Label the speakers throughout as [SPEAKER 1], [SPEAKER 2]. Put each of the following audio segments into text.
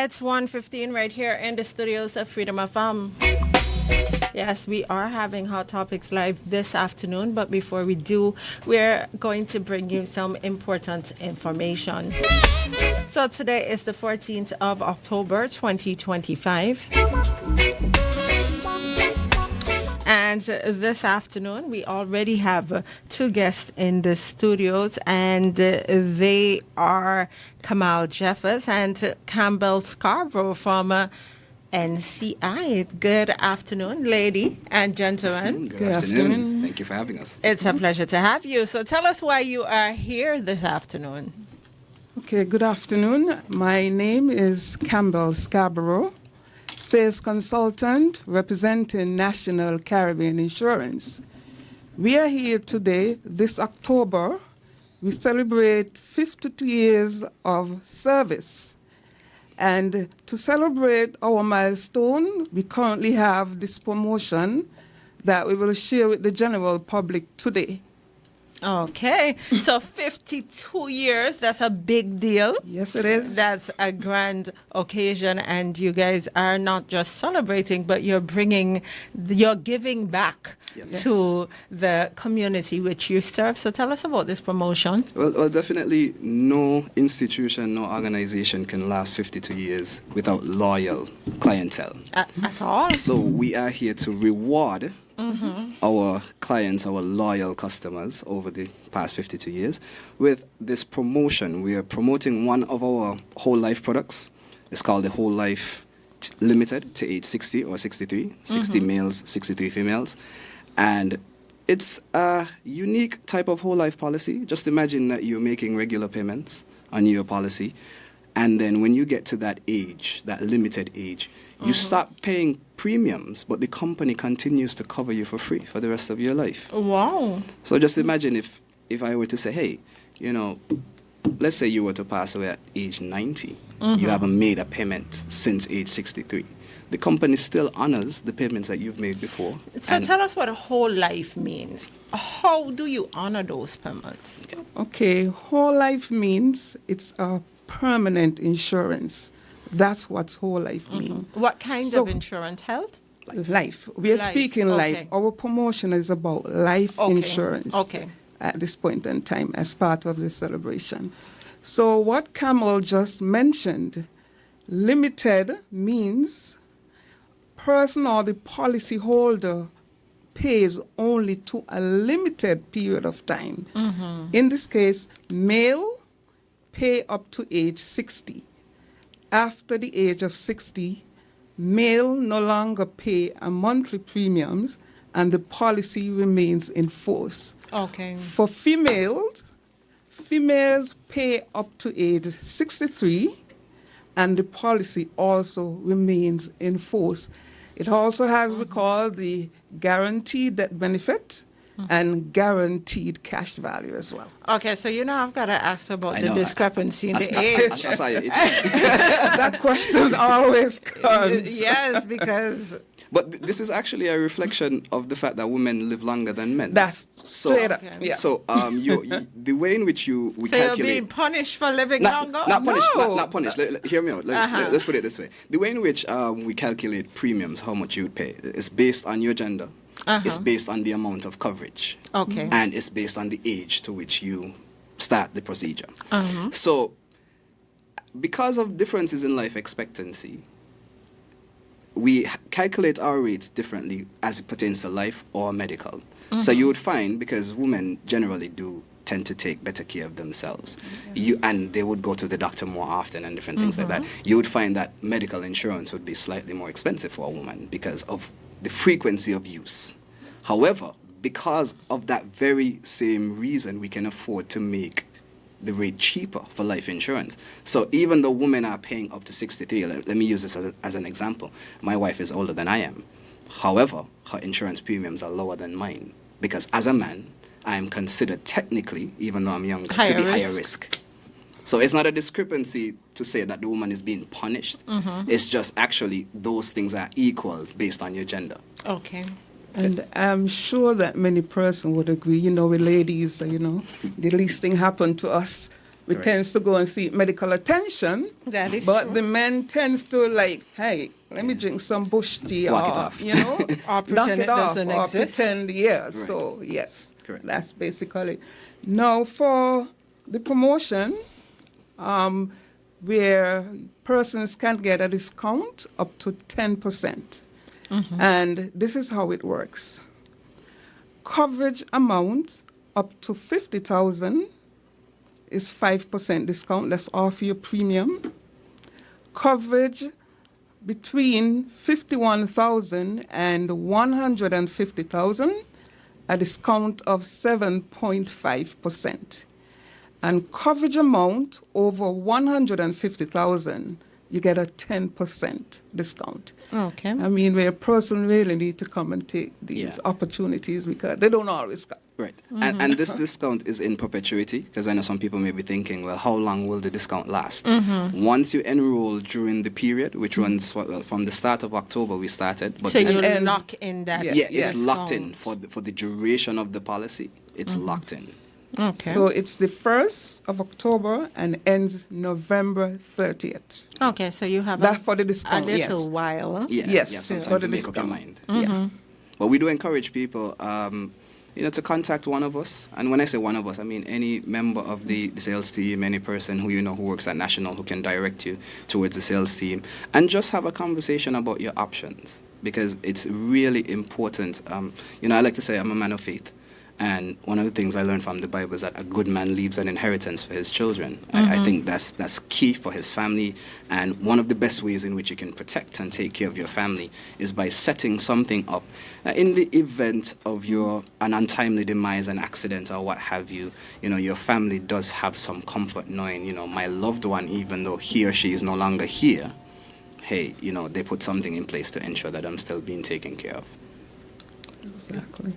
[SPEAKER 1] It's 1:15 right here in the studios of Freedom FM. Yes, we are having Hot Topics live this afternoon, but before we do, we're going to bring you some important information. So today is the 14th of October, 2025. And this afternoon, we already have two guests in the studios, and they are Kamal Jeffers and Campbell Scarborough from NCI. Good afternoon, lady and gentlemen.
[SPEAKER 2] Good afternoon. Thank you for having us.
[SPEAKER 1] It's a pleasure to have you. So tell us why you are here this afternoon.
[SPEAKER 3] Okay, good afternoon. My name is Campbell Scarborough, sales consultant representing National Caribbean Insurance. We are here today, this October. We celebrate 52 years of service. And to celebrate our milestone, we currently have this promotion that we will share with the general public today.
[SPEAKER 1] Okay, so 52 years, that's a big deal.
[SPEAKER 3] Yes, it is.
[SPEAKER 1] That's a grand occasion, and you guys are not just celebrating, but you're giving back to the community which you serve. So tell us about this promotion.
[SPEAKER 2] Well, definitely no institution, no organization can last 52 years without loyal clientele.
[SPEAKER 1] At all?
[SPEAKER 2] So we are here to reward our clients, our loyal customers over the past 52 years. With this promotion, we are promoting one of our whole life products. It's called the Whole Life Limited to age 60 or 63, 60 males, 63 females. And it's a unique type of whole life policy. Just imagine that you're making regular payments on your policy. And then when you get to that age, that limited age, you stop paying premiums, but the company continues to cover you for free for the rest of your life.
[SPEAKER 1] Wow.
[SPEAKER 2] So just imagine if I were to say, hey, let's say you were to pass away at age 90. You haven't made a payment since age 63. The company still honors the payments that you've made before.
[SPEAKER 1] So tell us what a whole life means. How do you honor those payments?
[SPEAKER 3] Okay, whole life means it's a permanent insurance. That's what whole life means.
[SPEAKER 1] What kind of insurance? Health?
[SPEAKER 3] Life. We are speaking life.
[SPEAKER 1] Okay.
[SPEAKER 3] Our promotion is about life insurance
[SPEAKER 1] at
[SPEAKER 3] this point in time as part of the celebration. So what Kamal just mentioned, limited means person or the policy holder pays only to a limited period of time. In this case, male pay up to age 60. After the age of 60, male no longer pay a monthly premiums and the policy remains in force.
[SPEAKER 1] Okay.
[SPEAKER 3] For females pay up to age 63 and the policy also remains in force. It also has we call the guaranteed death benefit and guaranteed cash value as well.
[SPEAKER 1] Okay, so I've got to ask about the discrepancy in the age.
[SPEAKER 2] I saw you itching.
[SPEAKER 3] That question always comes.
[SPEAKER 1] Yes, because...
[SPEAKER 2] But this is actually a reflection of the fact that women live longer than men.
[SPEAKER 3] That's straight up. Yeah.
[SPEAKER 2] So the way in which we
[SPEAKER 1] so
[SPEAKER 2] calculate...
[SPEAKER 1] you're being punished for living longer?
[SPEAKER 2] Not punished.
[SPEAKER 1] No.
[SPEAKER 2] Not punished. Hear me out. Let's put it this way. The way in which we calculate premiums, how much you would pay, is based on your gender. It's based on the amount of coverage.
[SPEAKER 1] Okay.
[SPEAKER 2] And it's based on the age to which you start the procedure. So because of differences in life expectancy, we calculate our rates differently as it pertains to life or medical. So you would find, because women generally do tend to take better care of themselves, and they would go to the doctor more often and different things like that, you would find that medical insurance would be slightly more expensive for a woman because of the frequency of use. However, because of that very same reason, we can afford to make the rate cheaper for life insurance. So even though women are paying up to 63, let me use this as an example. My wife is older than I am. However, her insurance premiums are lower than mine because as a man, I am considered technically, even though I'm younger, to be higher risk. So it's not a discrepancy to say that the woman is being punished. It's just actually those things are equal based on your gender.
[SPEAKER 1] Okay.
[SPEAKER 3] And I'm sure that many persons would agree, we ladies, the least thing happened to us we
[SPEAKER 2] Correct.
[SPEAKER 3] tends to go and seek medical attention.
[SPEAKER 1] That is
[SPEAKER 3] But
[SPEAKER 1] true.
[SPEAKER 3] the men tends to like, hey, let me drink some bush tea,
[SPEAKER 2] Walk
[SPEAKER 3] or
[SPEAKER 2] it off.
[SPEAKER 3] you know,
[SPEAKER 1] Or
[SPEAKER 3] knock
[SPEAKER 1] pretend
[SPEAKER 3] it
[SPEAKER 1] it
[SPEAKER 3] off,
[SPEAKER 1] doesn't
[SPEAKER 3] or
[SPEAKER 1] exist.
[SPEAKER 3] pretend, yeah.
[SPEAKER 2] Right.
[SPEAKER 3] So yes,
[SPEAKER 2] Correct.
[SPEAKER 3] that's basically. Now for the promotion, where persons can get a discount up to 10%, and this is how it works. Coverage amount up to 50,000 is 5% discount. That's off your premium. Coverage between 51,000 and 150,000, a discount of 7.5%. And coverage amount over 150,000, you get a 10% discount.
[SPEAKER 1] Okay.
[SPEAKER 3] I mean, where a person really need to come and take these
[SPEAKER 2] Yeah.
[SPEAKER 3] opportunities because they don't always come.
[SPEAKER 2] Right. And this discount is in perpetuity, because I know some people may be thinking, well, how long will the discount last? Once you enroll during the period, which runs from the start of October, we started. But
[SPEAKER 1] So
[SPEAKER 2] this-
[SPEAKER 1] you
[SPEAKER 3] And-
[SPEAKER 1] lock in that.
[SPEAKER 3] Yeah.
[SPEAKER 2] yeah, it's locked in
[SPEAKER 1] discount.
[SPEAKER 2] for the duration of the policy. It's locked in.
[SPEAKER 1] Okay.
[SPEAKER 3] So it's the 1st of October and ends November 30th.
[SPEAKER 1] Okay, so you have
[SPEAKER 3] That for the discount,
[SPEAKER 1] a little
[SPEAKER 3] yes.
[SPEAKER 1] while. Huh?
[SPEAKER 2] Yeah,
[SPEAKER 3] Yes,
[SPEAKER 2] yeah, some
[SPEAKER 3] it's
[SPEAKER 2] time
[SPEAKER 3] for
[SPEAKER 2] to
[SPEAKER 3] the
[SPEAKER 2] make up your
[SPEAKER 3] discount.
[SPEAKER 2] mind.
[SPEAKER 3] Yeah.
[SPEAKER 2] But we do encourage people, to contact one of us. And when I say one of us, I mean any member of the sales team, any person who who works at National who can direct you towards the sales team, and just have a conversation about your options, because it's really important. I like to say I'm a man of faith. And one of the things I learned from the Bible is that a good man leaves an inheritance for his children. I think that's key for his family. And one of the best ways in which you can protect and take care of your family is by setting something up. In the event of an untimely demise, an accident or what have you, your family does have some comfort knowing, my loved one, even though he or she is no longer here, hey, they put something in place to ensure that I'm still being taken care of.
[SPEAKER 3] Exactly.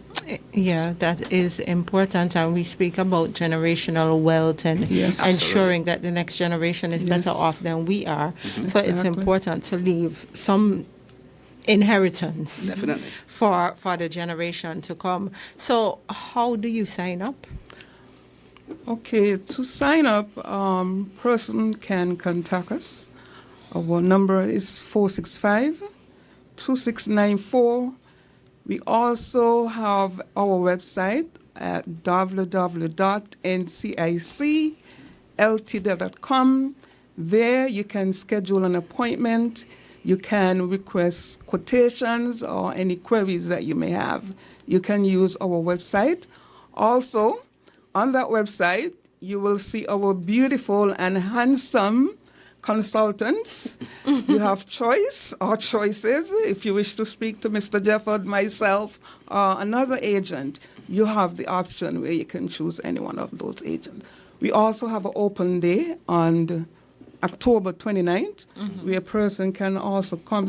[SPEAKER 1] Yeah, that is important. And we speak about generational wealth and
[SPEAKER 3] Yes.
[SPEAKER 1] ensuring that the next generation is better
[SPEAKER 3] Yes.
[SPEAKER 1] off than we are. So it's
[SPEAKER 3] Exactly.
[SPEAKER 1] important to leave some inheritance
[SPEAKER 2] Definitely.
[SPEAKER 1] for the generation to come. So how do you sign up?
[SPEAKER 3] Okay, to sign up, person can contact us. Our number is 465-2694. We also have our website at www.ncicltd.com. There you can schedule an appointment. You can request quotations or any queries that you may have. You can use our website. Also, on that website, you will see our beautiful and handsome consultants. You have choices. If you wish to speak to Mr. Jefford, myself, or another agent, you have the option where you can choose any one of those agents. We also have an open day on October 29th, where a person can also come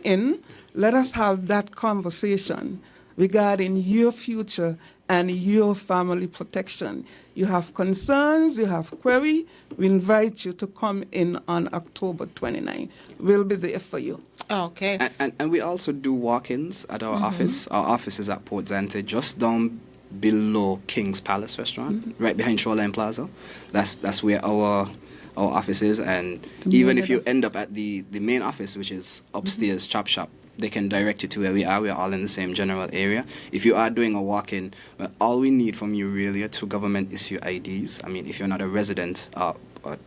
[SPEAKER 3] in, let us have that conversation regarding your future and your family protection. You have concerns, you have query, we invite you to come in on October 29th. We'll be there for you.
[SPEAKER 1] Okay.
[SPEAKER 2] And we also do walk-ins at our office. Our office is at Port Zante, just down below King's Palace Restaurant, right behind Shoreline Plaza. That's where our office is. And even if you end up at the main office, which is upstairs, Chop Shop, they can direct you to where we are. We are all in the same general area. If you are doing a walk-in, all we need from you really are 2 government-issue IDs. I mean, if you're not a resident or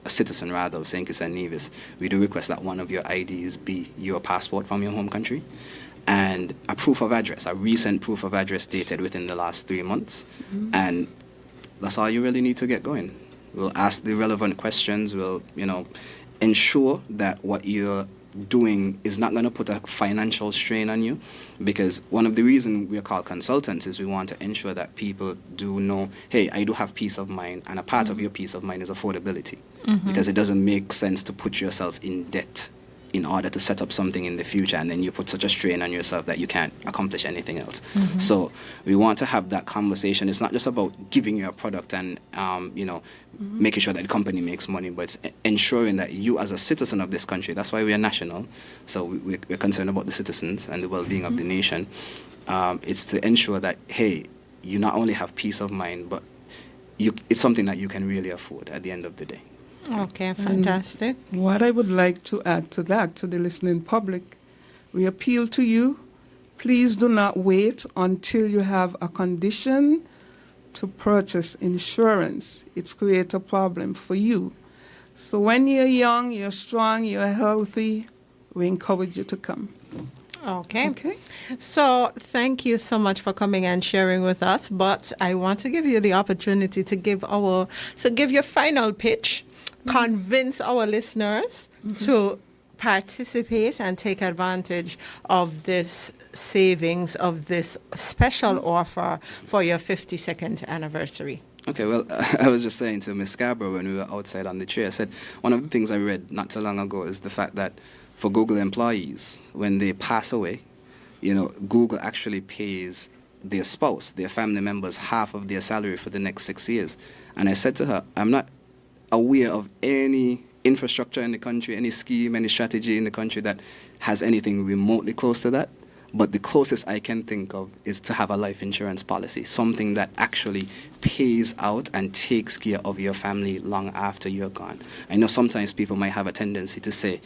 [SPEAKER 2] a citizen, rather, of St. Kitts and Nevis, we do request that one of your IDs be your passport from your home country, and a proof of address, a recent proof of address dated within the last 3 months. And that's all you really need to get going. We'll ask the relevant questions. We'll, ensure that what you're doing is not going to put a financial strain on you, because one of the reasons we are called consultants is we want to ensure that people do know, hey, I do have peace of mind, and a part of your peace of mind is affordability, because it doesn't make sense to put yourself in debt in order to set up something in the future, and then you put such a strain on yourself that you can't accomplish anything else. So we want to have that conversation. It's not just about giving you a product and making sure that the company makes money, but it's ensuring that you as a citizen of this country, that's why we are national, so we're concerned about the citizens and the well-being of the nation. It's to ensure that, hey, you not only have peace of mind, but it's something that you can really afford at the end of the day.
[SPEAKER 1] Okay, fantastic.
[SPEAKER 3] What I would like to add to that, to the listening public, we appeal to you, please do not wait until you have a condition to purchase insurance. It's create a problem for you. So when you're young, you're strong, you're healthy, we encourage you to come.
[SPEAKER 1] Okay.
[SPEAKER 3] Okay.
[SPEAKER 1] So thank you so much for coming and sharing with us. But I want to give you the opportunity to give your final pitch, convince our listeners to participate and take advantage of this savings, of this special offer for your 52nd anniversary.
[SPEAKER 2] Okay, well, I was just saying to Ms. Scarborough when we were outside on the tree, I said one of the things I read not too long ago is the fact that for Google employees, when they pass away, Google actually pays their spouse, their family members, half of their salary for the next 6 years. And I said to her, I'm not aware of any infrastructure in the country, any scheme, any strategy in the country that has anything remotely close to that. But the closest I can think of is to have a life insurance policy, something that actually pays out and takes care of your family long after you're gone. I know sometimes people might have a tendency to say,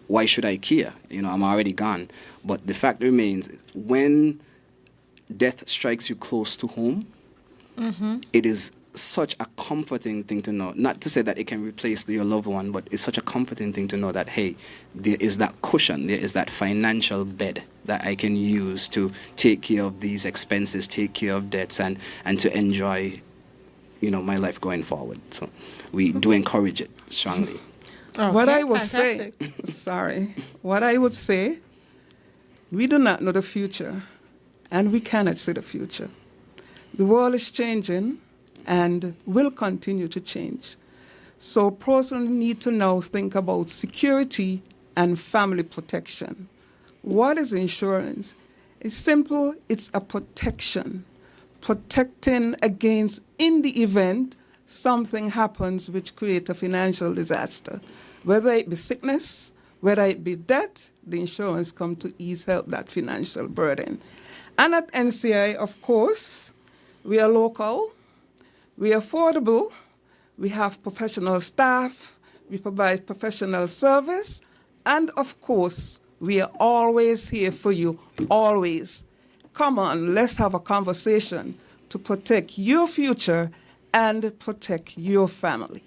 [SPEAKER 2] why should I care? I'm already gone. But the fact remains, when death strikes you close to home, it is such a comforting thing to know. Not to say that it can replace your loved one, but it's such a comforting thing to know that, hey, there is that cushion, there is that financial bed that I can use to take care of these expenses, take care of debts, and to enjoy, my life going forward. So we do encourage it strongly.
[SPEAKER 1] Okay,
[SPEAKER 3] what I would
[SPEAKER 1] fantastic.
[SPEAKER 3] say, what I would say, we do not know the future, and we cannot see the future. The world is changing and will continue to change. So persons need to now think about security and family protection. What is insurance? It's simple, it's a protection. Protecting against, in the event something happens which creates a financial disaster. Whether it be sickness, whether it be death, the insurance comes to help that financial burden. And at NCI, of course, we are local, we are affordable, we have professional staff, we provide professional service, and of course, we are always here for you, always. Come on, let's have a conversation to protect your future and protect your family.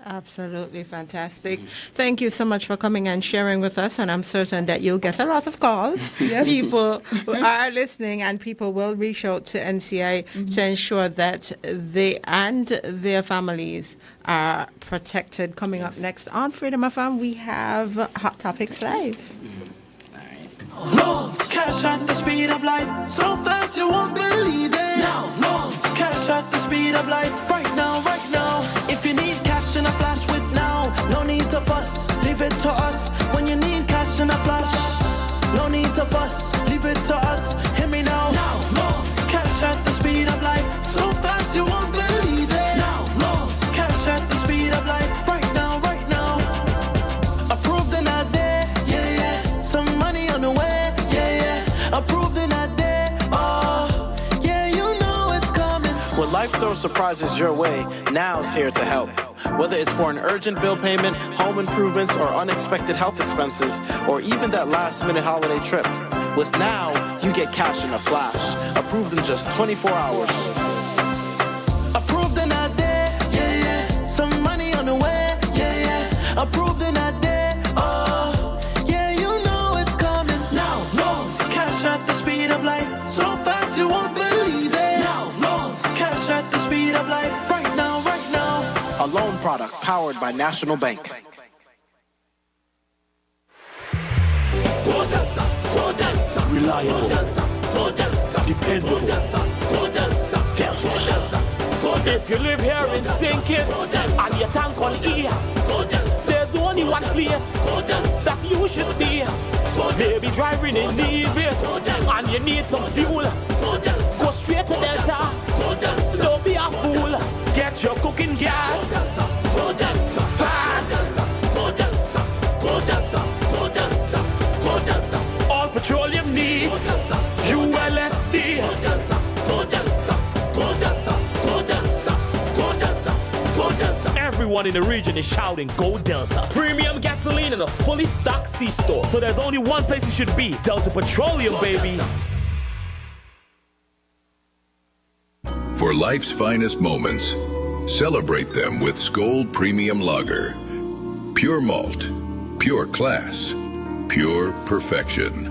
[SPEAKER 1] Absolutely fantastic. Thank you so much for coming and sharing with us, and I'm certain that you'll get a lot of calls.
[SPEAKER 3] Yes.
[SPEAKER 1] People are listening, and people will reach out to NCI to ensure that they and their families are protected. Coming up next on Freedom FM, we have Hot Topics Live.
[SPEAKER 4] Loans, cash at the speed of life, so fast you won't believe it. Now, loans, cash at the speed of life, right now, right now. If you need cash in a flash with now, no need to fuss, leave it to us. When you need cash in a flash, no need to fuss, leave it to us. Hear me now. Now, loans, cash at the speed of life, so fast you won't believe it. Now, loans, cash at the speed of life, right now, right now. Approved in a day, yeah, yeah. Some money on the way. Approved in a day, oh, yeah, you know it's coming.
[SPEAKER 5] When life throws surprises your way, now's here to help. Whether it's for an urgent bill payment, home improvements, or unexpected health expenses, or even that last-minute holiday trip. With Now, you get cash in a flash, approved in just 24 hours.
[SPEAKER 4] Approved in a day, yeah, yeah. Some money on the way, yeah, yeah. Approved in a day, oh, yeah, you know it's coming. Now, loans, cash at the speed of life, so fast you won't believe it. Now, loans, cash at the speed of life, right now, right now.
[SPEAKER 5] A loan product powered by National Bank.
[SPEAKER 6] Reliable, dependable, Delta. If you live here in Stinkit and your tank on E, there's only one place that you should be. Maybe driving in Nevis and you need some fuel. Go straight to Delta. Don't be a fool. Get your cooking gas fast. All petroleum needs ULSD. everyone in the region is shouting, Go Delta. Premium gasoline in a fully stocked C-store. So there's only one place it should be, Delta Petroleum, baby.
[SPEAKER 7] For life's finest moments, celebrate them with Skol Premium Lager. Pure malt, pure class, pure perfection.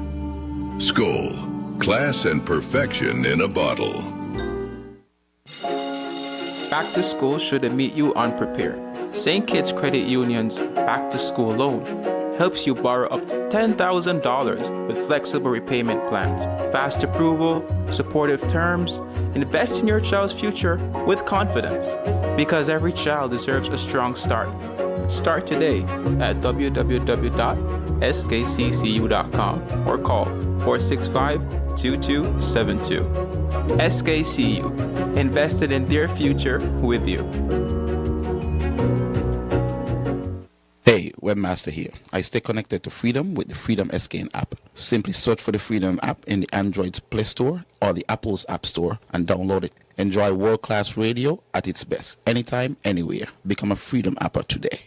[SPEAKER 7] Skol, class and perfection in a bottle.
[SPEAKER 8] Back to school shouldn't meet you unprepared. St. Kitts Credit Union's Back to School loan helps you borrow up to $10,000 with flexible repayment plans, fast approval, supportive terms. Invest in your child's future with confidence, because every child deserves a strong start. Start today at www.skccu.com or call 465-2272. SKCU, invested in their future with you.
[SPEAKER 9] Hey, Webmaster here. I stay connected to Freedom with the Freedom SKN app. Simply search for the Freedom app in the Android's Play Store or the Apple's App Store and download it. Enjoy world-class radio at its best, anytime, anywhere. Become a Freedom apper today.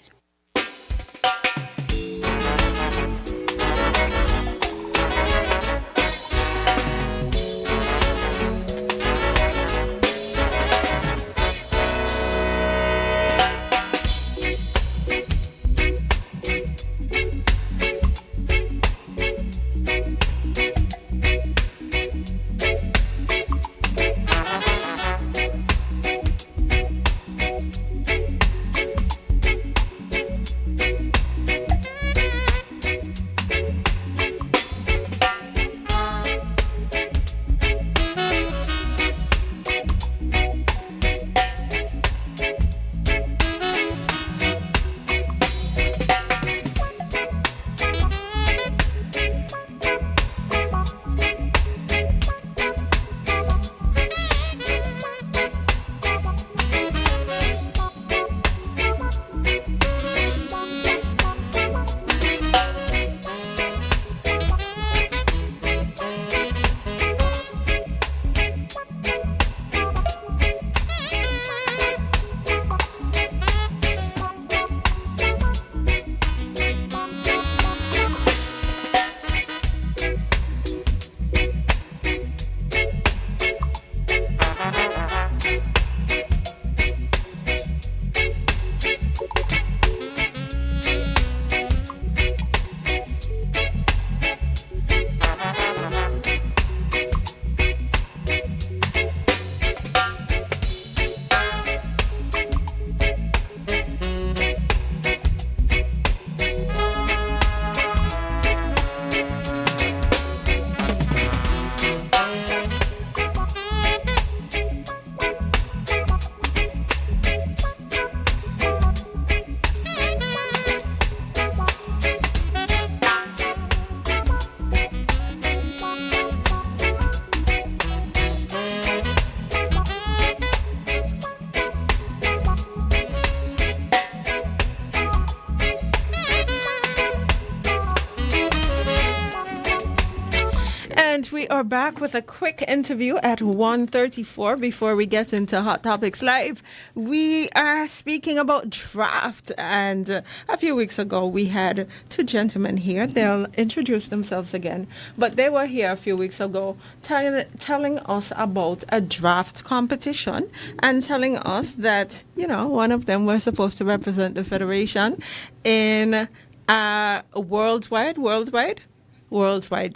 [SPEAKER 1] We are back with a quick interview at 1:34 before we get into Hot Topics Live. We are speaking about draft, and a few weeks ago we had two gentlemen here. They'll introduce themselves again, but they were here a few weeks ago telling us about a draft competition and telling us that, you know, one of them was supposed to represent the Federation in a worldwide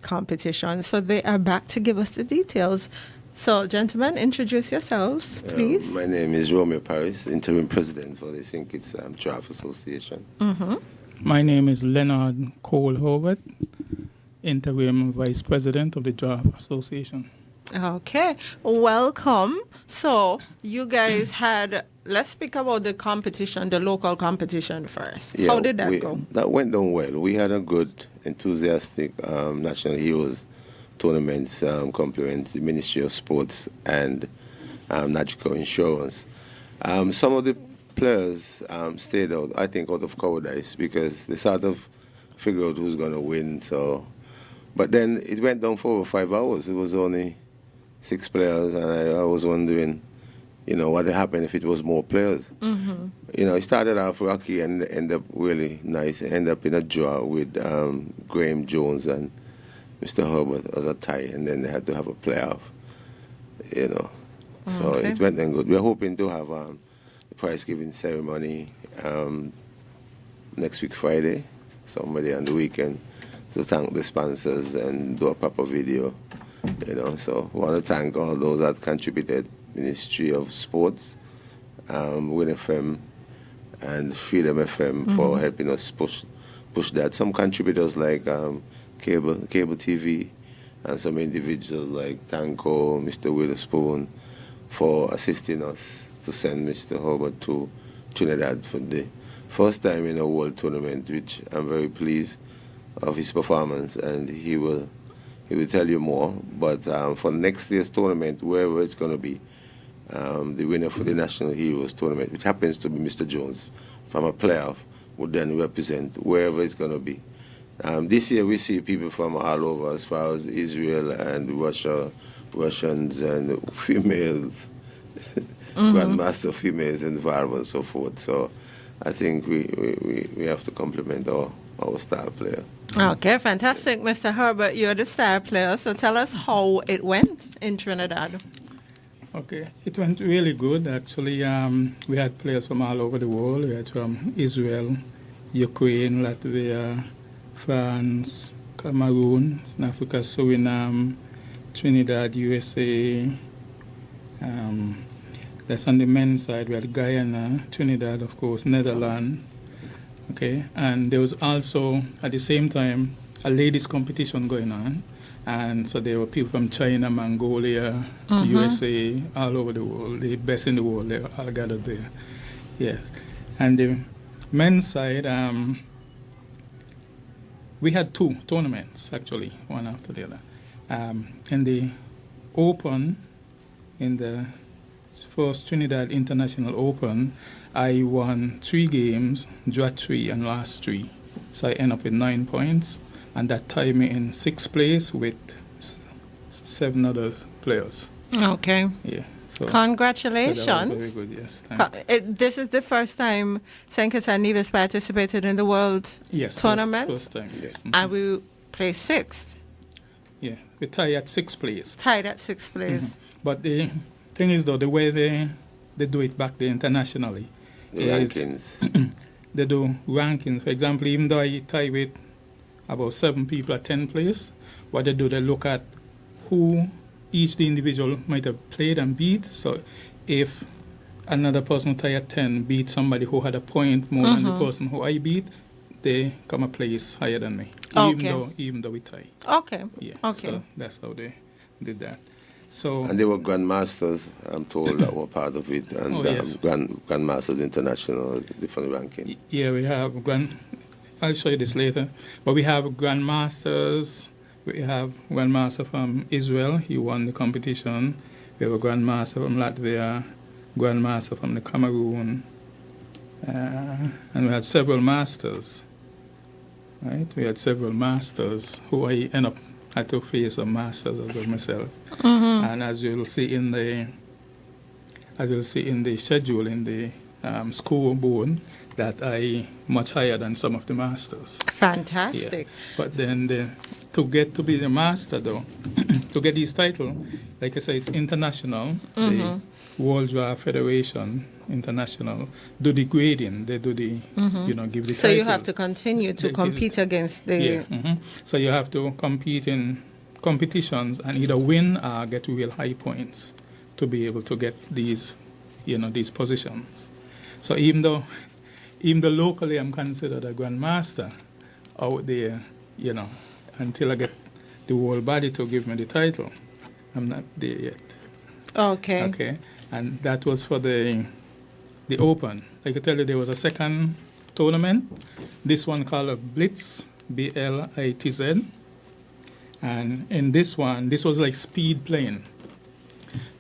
[SPEAKER 1] competition. So they are back to give us the details. So, gentlemen, introduce yourselves, please.
[SPEAKER 10] My name is Romeo Paris, interim president for the St. Kitts Draft Association.
[SPEAKER 1] Mm-hmm.
[SPEAKER 11] My name is Leonard Cole Howard, interim vice president of the Draft Association.
[SPEAKER 1] Okay, welcome. So, you guys had, let's speak about the competition, the local competition first.
[SPEAKER 10] Yeah,
[SPEAKER 1] how did that go?
[SPEAKER 10] That went down well. We had a good, enthusiastic National Heroes tournaments complement the Ministry of Sports and Nagico Insurance. Some of the players stayed out, I think, out of cowardice because they sort of figured out who's going to win. So, but then it went down for over 5 hours. It was only 6 players, and I was wondering, what would happen if it was more players.
[SPEAKER 1] Mm-hmm.
[SPEAKER 10] It started off rocky and ended up really nice. It ended up in a draw with Graham Jones and Mr. Herbert as a tie, and then they had to have a playoff. So
[SPEAKER 1] Okay.
[SPEAKER 10] it went then good. We're hoping to have a prize giving ceremony next week Friday, somebody on the weekend, to thank the sponsors and do a proper video. So we want to thank all those that contributed: Ministry of Sports, Win FM, and Freedom FM for helping us push that. Some contributors like cable TV, and some individuals like Tanko, Mr. Witherspoon, for assisting us to send Mr. Hobart to Trinidad for the first time in a world tournament, which I'm very pleased of his performance, and he will tell you more. But for next year's tournament, wherever it's going to be, the winner for the National Heroes Tournament, which happens to be Mr. Jones, from a playoff, would then represent wherever it's going to be. This year we see people from all over, as far as Israel and Russians and females, grandmaster females involved and so forth. So I think we have to compliment our star player.
[SPEAKER 1] Okay, fantastic. Mr. Herbert, you're the star player, so tell us how it went in Trinidad.
[SPEAKER 11] Okay, it went really good, actually. We had players from all over the world. We had from Israel, Ukraine, Latvia, France, Cameroon, South Africa, Suriname, Trinidad, USA. That's on the men's side. We had Guyana, Trinidad, of course, Netherlands. Okay, and there was also, at the same time, a ladies' competition going on. And so there were people from China, Mongolia, USA, all over the world, the best in the world, they were all gathered there. Yes. And the men's side, we had two tournaments, actually, one after the other. In the Open, in the first Trinidad International Open, I won 3 games, drew 3 and lost 3. So I ended up with 9 points, and that tied me in 6th place with 7 other players.
[SPEAKER 1] Okay.
[SPEAKER 11] Yeah. So
[SPEAKER 1] Congratulations.
[SPEAKER 11] So that was very good, yes. Thanks.
[SPEAKER 1] This is the first time St. Kitts and Nevis participated in the World Tournament?
[SPEAKER 11] First time, yes.
[SPEAKER 1] And we placed 6th.
[SPEAKER 11] Yeah, we tied at 6th place.
[SPEAKER 1] Tied at 6th place.
[SPEAKER 11] But the thing is, though, the way they do it back there internationally,
[SPEAKER 10] Rankings.
[SPEAKER 11] They do rankings. For example, even though I tie with about 7 people at 10th place, what they do, they look at who each the individual might have played and beat. So if another person tie at 10 beat somebody who had a point more than the person who I beat, they come a place higher than me, even though we tie.
[SPEAKER 1] Okay.
[SPEAKER 11] Yeah.
[SPEAKER 1] Okay.
[SPEAKER 11] So that's how they did that. So
[SPEAKER 10] And they were grandmasters, I'm told, that were part of it, and
[SPEAKER 11] yes.
[SPEAKER 10] grandmasters international, different ranking.
[SPEAKER 11] Yeah, we have I'll show you this later. But we have grandmasters. We have grandmaster from Israel. He won the competition. We have a grandmaster from Latvia, grandmaster from the Cameroon, and we had several masters. Right? We had several masters who I had to face a masters as well myself. And as you'll see in the schedule in the scoreboard, that I much higher than some of the masters.
[SPEAKER 1] Fantastic.
[SPEAKER 11] Yeah. But then to get to be the master, though, to get this title, like I said, it's international. The World Draft Federation International do the grading. They do the, give the
[SPEAKER 1] So
[SPEAKER 11] title.
[SPEAKER 1] you have to continue to compete against the...
[SPEAKER 11] Yeah. So you have to compete in competitions and either win or get real high points to be able to get these, these positions. So even though locally I'm considered a grandmaster out there, until I get the world body to give me the title, I'm not there yet.
[SPEAKER 1] Okay.
[SPEAKER 11] Okay. And that was for the Open. I could tell you there was a second tournament. This one called a Blitz, BLITZ. And in this one, this was like speed playing.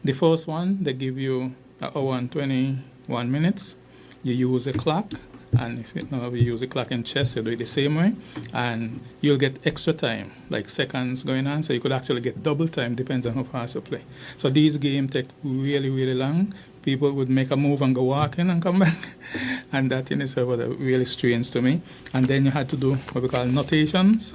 [SPEAKER 11] The first one, they give you an hour and 21 minutes. You use a clock, and if you use a clock in chess, you do it the same way, and you'll get extra time, like seconds going on, so you could actually get double time, depends on how fast you play. So these games take really, really long. people would make a move and go walking and come back. And that in itself was really strange to me. And then you had to do what we call notations.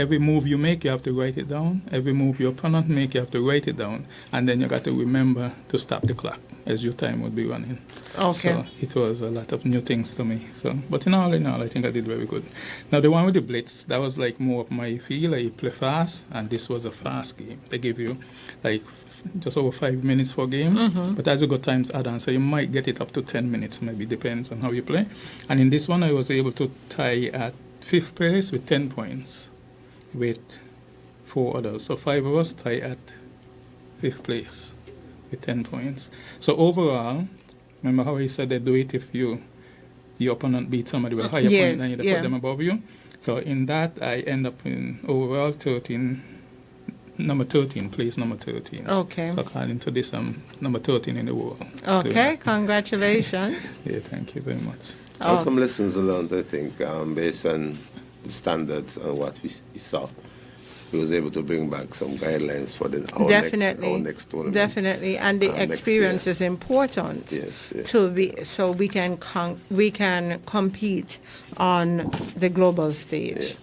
[SPEAKER 11] Every move you make, you have to write it down. Every move your opponent make, you have to write it down. And then you got to remember to stop the clock as your time would be running.
[SPEAKER 1] Okay.
[SPEAKER 11] So it was a lot of new things to me. So, but in all, I think I did very good. Now the one with the blitz, that was like more of my feel. I play fast, and this was a fast game. They give you like just over 5 minutes per game. But as you go times add on, so you might get it up to 10 minutes, maybe depends on how you play. And in this one, I was able to tie at 5th place with 10 points with 4 others. So 5 of us tie at 5th place with 10 points. So overall, remember how he said they do it if your opponent beats somebody with a higher point than you, they put them above you? So in that, I end up in overall number 13, place number 13.
[SPEAKER 1] Okay.
[SPEAKER 11] So according to this, I'm number 13 in the world.
[SPEAKER 1] Okay, congratulations.
[SPEAKER 11] Yeah, thank you very much.
[SPEAKER 10] And some lessons learned, I think, based on the standards and what we saw. We was able to bring back some guidelines for our next tournament.
[SPEAKER 1] Definitely, and the experience is important to be so we can compete on the global stage.
[SPEAKER 10] Yeah.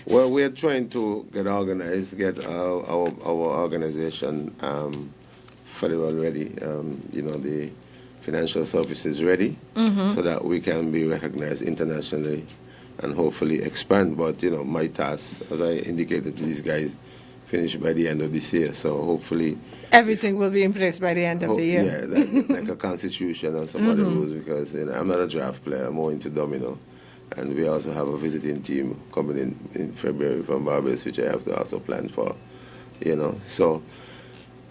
[SPEAKER 10] Well, we are trying to get organized, get our organization federal ready, the financial services ready, so that we can be recognized internationally and hopefully expand. But, my task, as I indicated to these guys, finish by the end of this year. So hopefully
[SPEAKER 1] everything will be in place by the end of the year.
[SPEAKER 10] Yeah, like a constitution and some other rules, because I'm not a draft player, I'm more into domino. And we also have a visiting team coming in February from Barbados, which I have to also plan for, So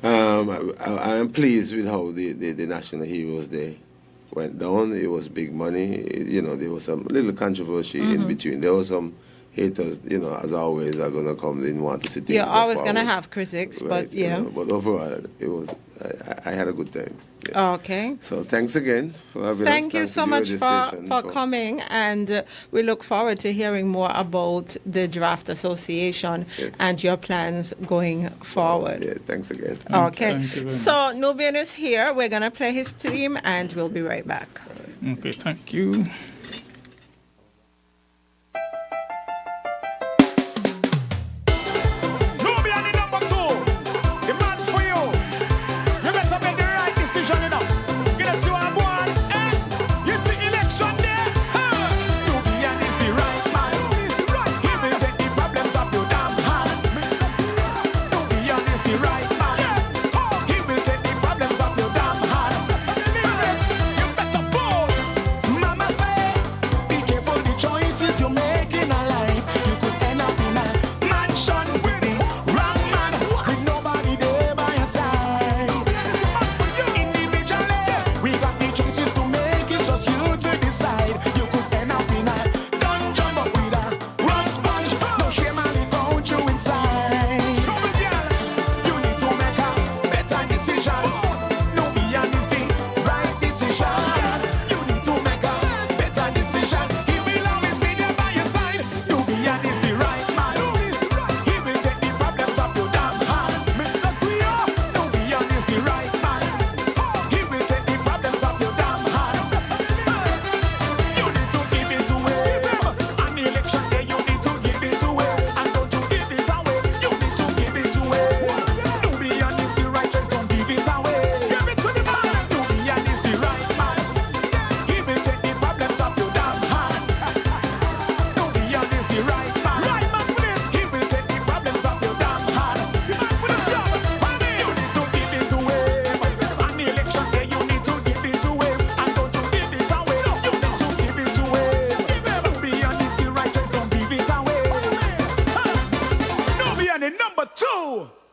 [SPEAKER 10] I am pleased with how the National Heroes Day went down. It was big money. There was some little controversy in between. There was some haters, as always, are going to come in, want to see things.
[SPEAKER 1] You're always going to have critics, right, but yeah.
[SPEAKER 10] But overall, it was. I had a good time.
[SPEAKER 1] Yeah. Okay.
[SPEAKER 10] So thanks again for having us.
[SPEAKER 1] Thank you so much for coming, and we look forward to hearing more about the Draft Association and your plans going forward.
[SPEAKER 10] Yeah, thanks again.
[SPEAKER 1] Okay. So Nubian is here. We're going to play his theme, and we'll be right back.
[SPEAKER 11] Okay, thank you.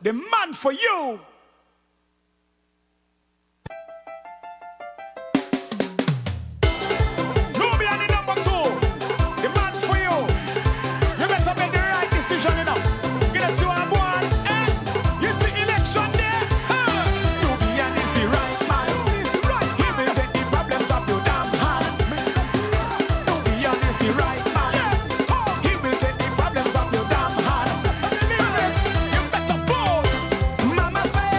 [SPEAKER 12] The man for you.
[SPEAKER 4] Mama say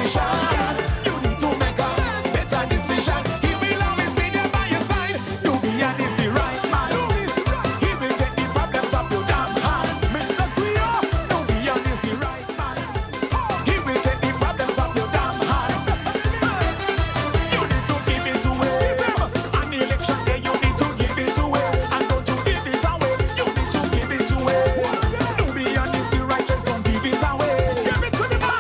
[SPEAKER 12] decision. You need to make a better decision. He will always be there by your side. Nubian is the right man. He will take the problems of your damn hand. Mr. Cleo, Nubian is the right man. He will take the problems of your damn hand. You need to give it away. On the election day, you need to give it away. And don't you give it away. You need to give it away. Nubian is the righteous, don't give it away. Give it to the man.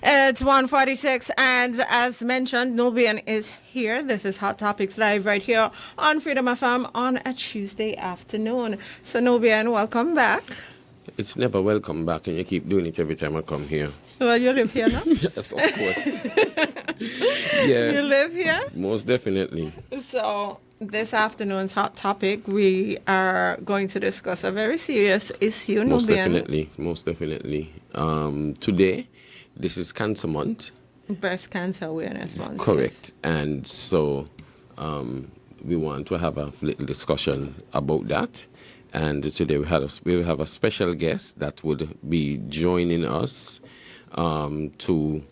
[SPEAKER 1] It's 1:46, and as mentioned, Nubian is here. This is Hot Topics Live right here on Freedom FM on a Tuesday afternoon. So, Nubian, welcome back.
[SPEAKER 13] It's never welcome back, and you keep doing it every time I come here.
[SPEAKER 1] Well, you live here now?
[SPEAKER 13] Yes, of course. Yeah.
[SPEAKER 1] You live here?
[SPEAKER 13] Most definitely.
[SPEAKER 1] So, this afternoon's Hot Topic, we are going to discuss a very serious issue,
[SPEAKER 13] Most
[SPEAKER 1] Nubian.
[SPEAKER 13] definitely. Most definitely. Today, this is Cancer Month.
[SPEAKER 1] Breast Cancer Awareness Month.
[SPEAKER 13] Correct. And so we want to have a little discussion about that. And today we will have a special guest that would be joining us to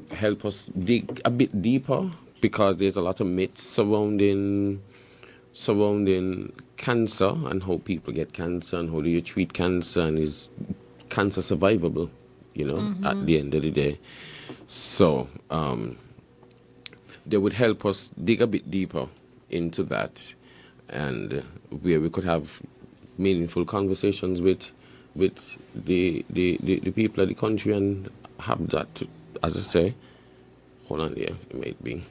[SPEAKER 13] help us dig a bit deeper, because there's a lot of myths surrounding cancer and how people get cancer and how do you treat cancer, and is cancer survivable, at the end of the day. So they would help us dig a bit deeper into that, and where we could have meaningful conversations with the people of the country, and have that, as I say, hold on there, it might be.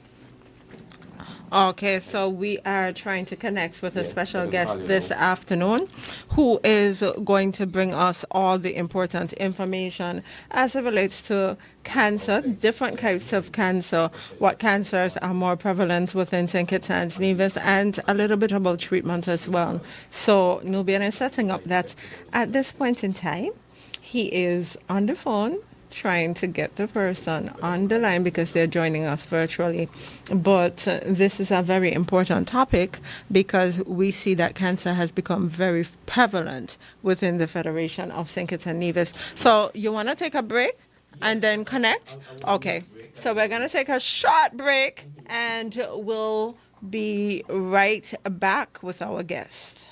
[SPEAKER 1] Okay, so we are trying to connect with a special guest this afternoon who is going to bring us all the important information as it relates to cancer, different types of cancer, what cancers are more prevalent within St. Kitts and Nevis, and a little bit about treatment as well. So Nubian is setting up that at this point in time, he is on the phone trying to get the person on the line because they're joining us virtually. But this is a very important topic because we see that cancer has become very prevalent within the Federation of St. Kitts and Nevis. So you want to take a break and then connect? Okay. So we're going to take a short break and we'll be right back with our guest.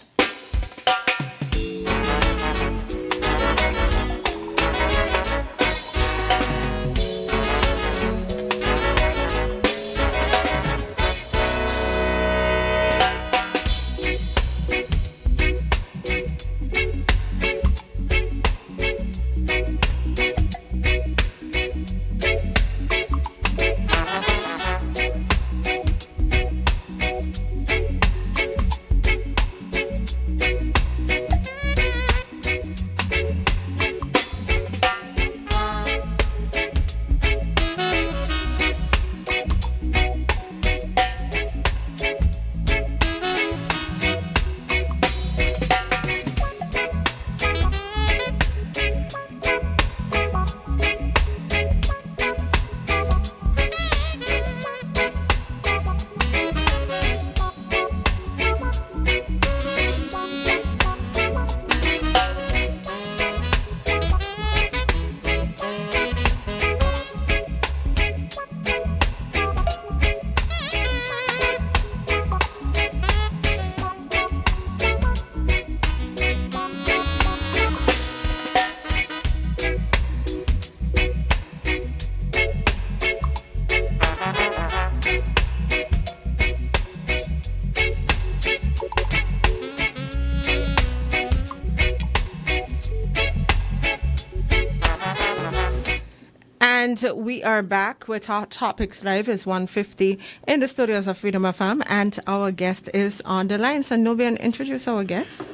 [SPEAKER 1] And we are back with Hot Topics Live. It's 1:50 in the studios of Freedom FM, and our guest is on the line. So Nubian, introduce our guest.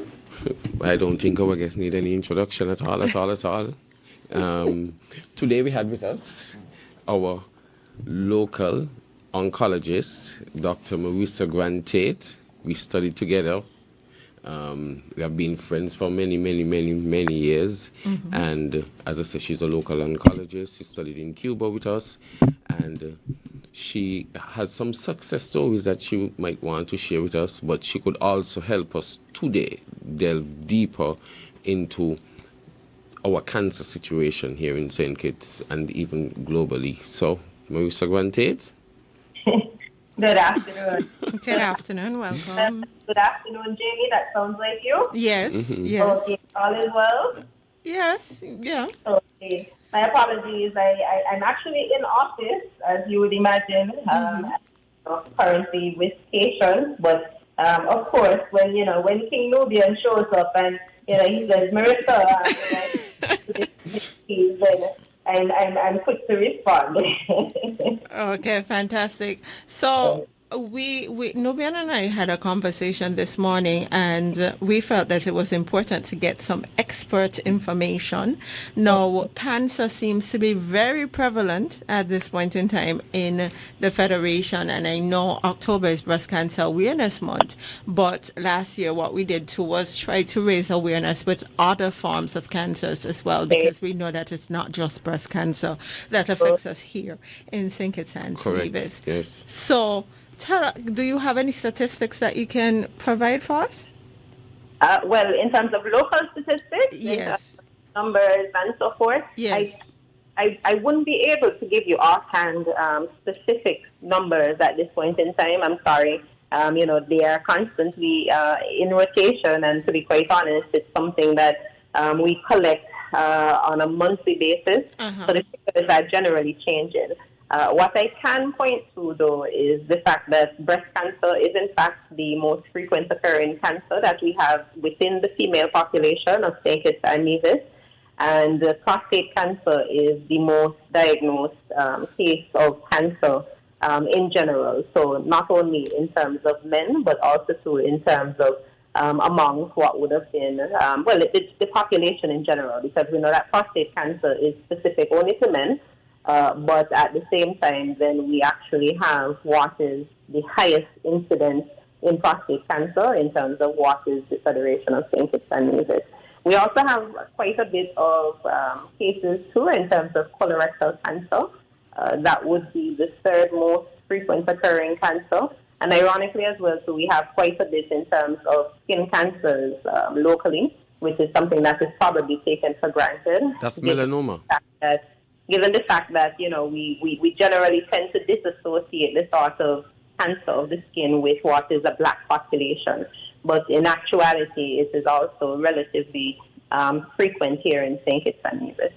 [SPEAKER 13] I don't think our guests need any introduction at all. Today we had with us our local oncologist, Dr. Marissa Grant-Tate. We studied together. We have been friends for many years. Mm-hmm. And as I said, she's a local oncologist. She studied in Cuba with us. And she has some success stories that she might want to share with us, but she could also help us today delve deeper into our cancer situation here in St. Kitts and even globally. So, Marisa Grantate.
[SPEAKER 14] Good afternoon.
[SPEAKER 1] Good afternoon. Welcome.
[SPEAKER 14] Good afternoon, Jamie. That sounds like you.
[SPEAKER 1] Yes. Yes.
[SPEAKER 14] Okay, all is well.
[SPEAKER 1] Yes. Yeah.
[SPEAKER 14] Okay. My apologies. I'm actually in office, as you would imagine, currently with patients. But of course, when King Nubian shows up and he says, Marissa, then I'm quick to respond.
[SPEAKER 1] Okay, fantastic. So Nubian and I had a conversation this morning, and we felt that it was important to get some expert information. Now, cancer seems to be very prevalent at this point in time in the Federation, and I know October is Breast Cancer Awareness Month, but last year what we did too was try to raise awareness with other forms of cancers as well, because we know that it's not just breast cancer that affects us here in St. Kitts and Nevis.
[SPEAKER 13] Yes.
[SPEAKER 1] So, do you have any statistics that you can provide for us?
[SPEAKER 14] Well, in terms of local statistics,
[SPEAKER 1] yes,
[SPEAKER 14] numbers and so forth,
[SPEAKER 1] yes,
[SPEAKER 14] I wouldn't be able to give you offhand specific numbers at this point in time. I'm sorry. They are constantly in rotation, and to be quite honest, it's something that we collect on a monthly basis. So the figures are generally changing. What I can point to, though, is the fact that breast cancer is, in fact, the most frequent occurring cancer that we have within the female population of St. Kitts and Nevis. And prostate cancer is the most diagnosed case of cancer in general. So not only in terms of men, but also too in terms of among what would have been, it's the population in general, because we know that prostate cancer is specific only to men. But at the same time, then we actually have what is the highest incidence in prostate cancer in terms of what is the Federation of St. Kitts and Nevis. We also have quite a bit of cases too in terms of colorectal cancer. That would be the third most frequent occurring cancer. And ironically as well, so we have quite a bit in terms of skin cancers locally, which is something that is probably taken for granted.
[SPEAKER 13] That's melanoma.
[SPEAKER 14] Given the fact that, we generally tend to disassociate the sort of cancer of the skin with what is a black population. But in actuality, it is also relatively frequent here in St. Kitts and Nevis.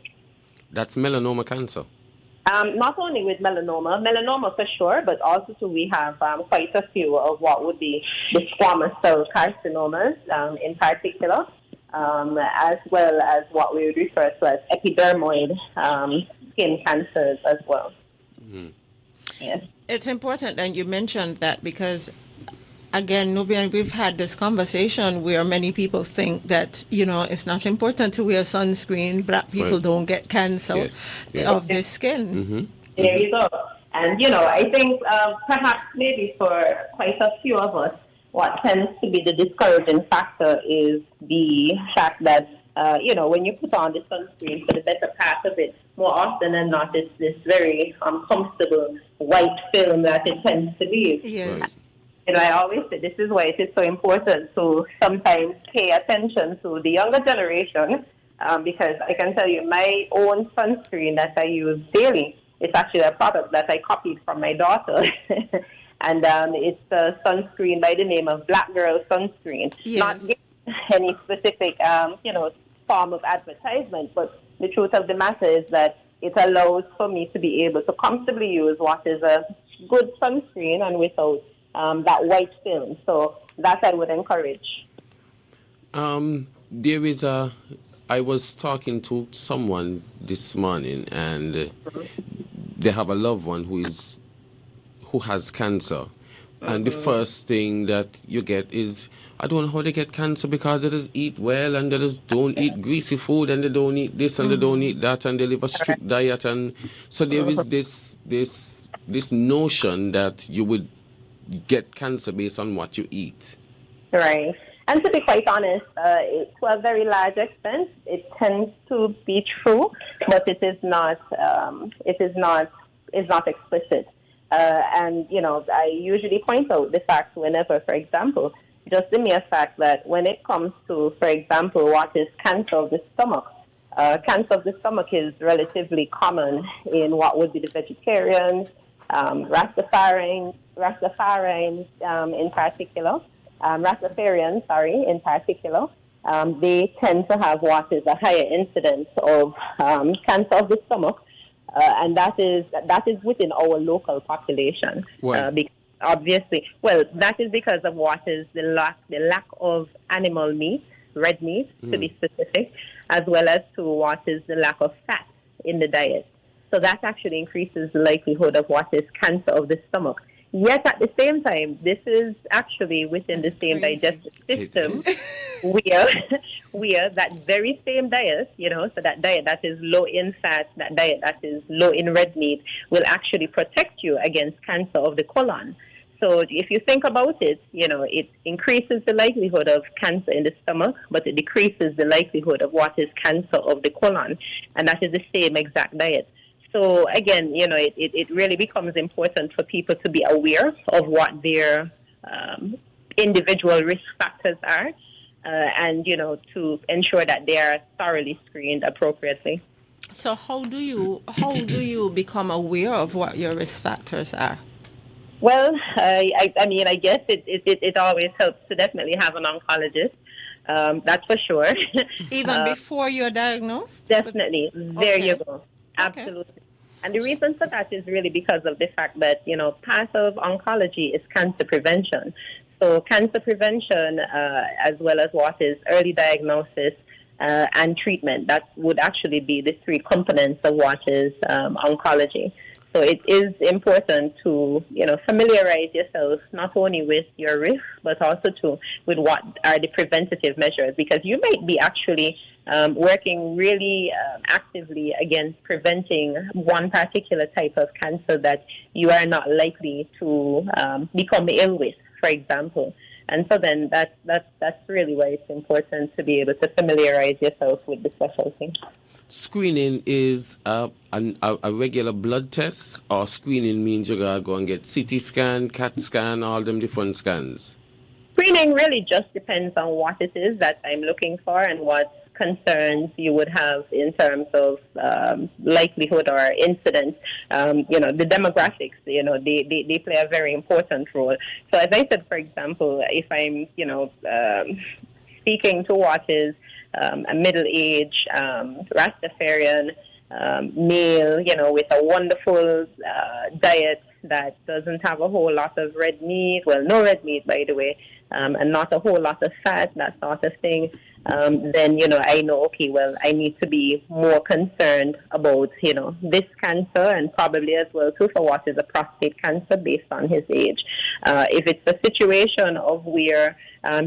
[SPEAKER 13] That's melanoma cancer?
[SPEAKER 14] Not only with melanoma for sure, but also we have quite a few of what would be the squamous cell carcinomas in particular, as well as what we would refer to as epidermoid skin cancers as well.
[SPEAKER 13] Mm-hmm.
[SPEAKER 14] Yes.
[SPEAKER 1] It's important that you mentioned that because, again, Nubian, we've had this conversation where many people think that, it's not important to wear sunscreen. Black people don't get cancer of the skin.
[SPEAKER 13] Mm-hmm.
[SPEAKER 14] There you go. And, I think perhaps maybe for quite a few of us, what tends to be the discouraging factor is the fact that, when you put on the sunscreen for the better part of it, more often than not, it's this very uncomfortable white film that it tends to be.
[SPEAKER 1] Yes.
[SPEAKER 14] I always say this is why it is so important to sometimes pay attention to the younger generation, because I can tell you my own sunscreen that I use daily is actually a product that I copied from my daughter. And it's a sunscreen by the name of Black Girl Sunscreen.
[SPEAKER 1] Yes.
[SPEAKER 14] Not any specific, form of advertisement, but the truth of the matter is that it allows for me to be able to comfortably use what is a good sunscreen and without that white film. So that I would encourage.
[SPEAKER 13] I was talking to someone this morning, and they have a loved one who has cancer. And the first thing that you get is, I don't know how they get cancer, because they just eat well and they just don't eat greasy food and they don't eat this and they don't eat that and they live a strict diet. And so there is this notion that you would get cancer based on what you eat.
[SPEAKER 14] Right. And to be quite honest, to a very large extent, it tends to be true, but it is not explicit. And, I usually point out the fact whenever, for example, just the mere fact that when it comes to, for example, what is cancer of the stomach, Cancer of the stomach is relatively common in what would be the vegetarians, Rastafarians in particular, Rastafarians, in particular. They tend to have what is a higher incidence of cancer of the stomach, and that is within our local population.
[SPEAKER 13] Why?
[SPEAKER 14] Obviously, well, that is because of what is the lack of animal meat, red meat to be specific, as well as to what is the lack of fat in the diet. So that actually increases the likelihood of what is cancer of the stomach. Yet at the same time, this is actually within the same digestive system where that very same diet, so that diet that is low in fat, that diet that is low in red meat will actually protect you against cancer of the colon. So if you think about it, it increases the likelihood of cancer in the stomach, but it decreases the likelihood of what is cancer of the colon. And that is the same exact diet. So again, it really becomes important for people to be aware of what their individual risk factors are, and, to ensure that they are thoroughly screened appropriately.
[SPEAKER 1] So how do you become aware of what your risk factors are?
[SPEAKER 14] Well, I guess it always helps to definitely have an oncologist. That's for sure.
[SPEAKER 1] Even before you're diagnosed?
[SPEAKER 14] Definitely. There you go. Absolutely. Okay. And the reason for that is really because of the fact that, part of oncology is cancer prevention. So cancer prevention, as well as what is early diagnosis and treatment, that would actually be the three components of what is oncology. So it is important to, familiarize yourself not only with your risk, but also with what are the preventative measures, because you might be actually working really actively against preventing one particular type of cancer that you are not likely to become ill with, for example. And so then that's really why it's important to be able to familiarize yourself with the specialty.
[SPEAKER 13] Screening is a regular blood test, or screening means you gotta go and get CT scan, CAT scan, all them different scans?
[SPEAKER 14] Screening really just depends on what it is that I'm looking for and what concerns you would have in terms of likelihood or incidence. The demographics, they play a very important role. So as I said, for example, if I'm, speaking to what is a middle-aged Rastafarian male, with a wonderful diet that doesn't have a whole lot of red meat, well, no red meat, by the way, and not a whole lot of fat, that sort of thing, then, I know, okay, well, I need to be more concerned about, this cancer, and probably as well, too, for what is a prostate cancer based on his age. If it's a situation of where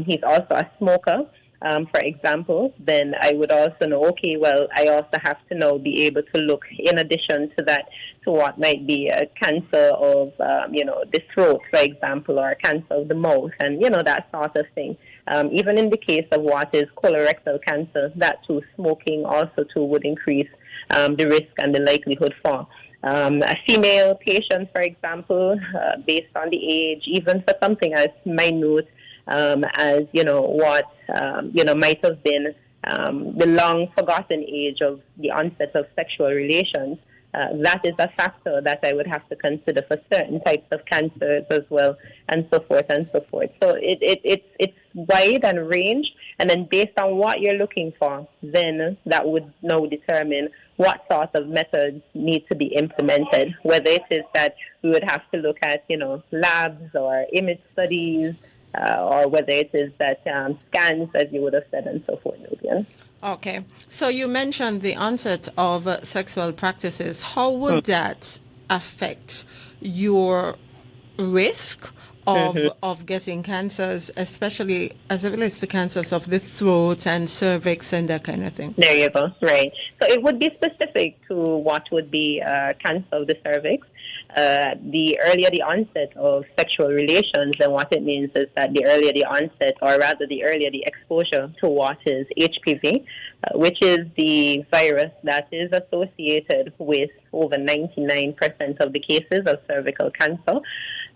[SPEAKER 14] he's also a smoker, for example, then I would also know, okay, well, I also have to now be able to look, in addition to that, to what might be a cancer of, the throat, for example, or a cancer of the mouth, and, that sort of thing. Even in the case of what is colorectal cancer, that too, smoking also too would increase the risk and the likelihood for. A female patient, for example, based on the age, even for something as minute as, what, might have been the long forgotten age of the onset of sexual relations, that is a factor that I would have to consider for certain types of cancers as well, and so forth and so forth. So it's wide and ranged, and then based on what you're looking for, then that would now determine what sort of methods need to be implemented, whether it is that we would have to look at, labs or image studies, or whether it is that scans, as you would have said, and so forth.
[SPEAKER 1] Okay. So you mentioned the onset of sexual practices. How would that affect your risk of getting cancers, especially as it relates to cancers of the throat and cervix and that kind of thing?
[SPEAKER 14] There you go. Right. So it would be specific to what would be cancer of the cervix. The earlier the onset of sexual relations, and what it means is that the earlier the onset, or rather the earlier the exposure to what is HPV, which is the virus that is associated with over 99% of the cases of cervical cancer.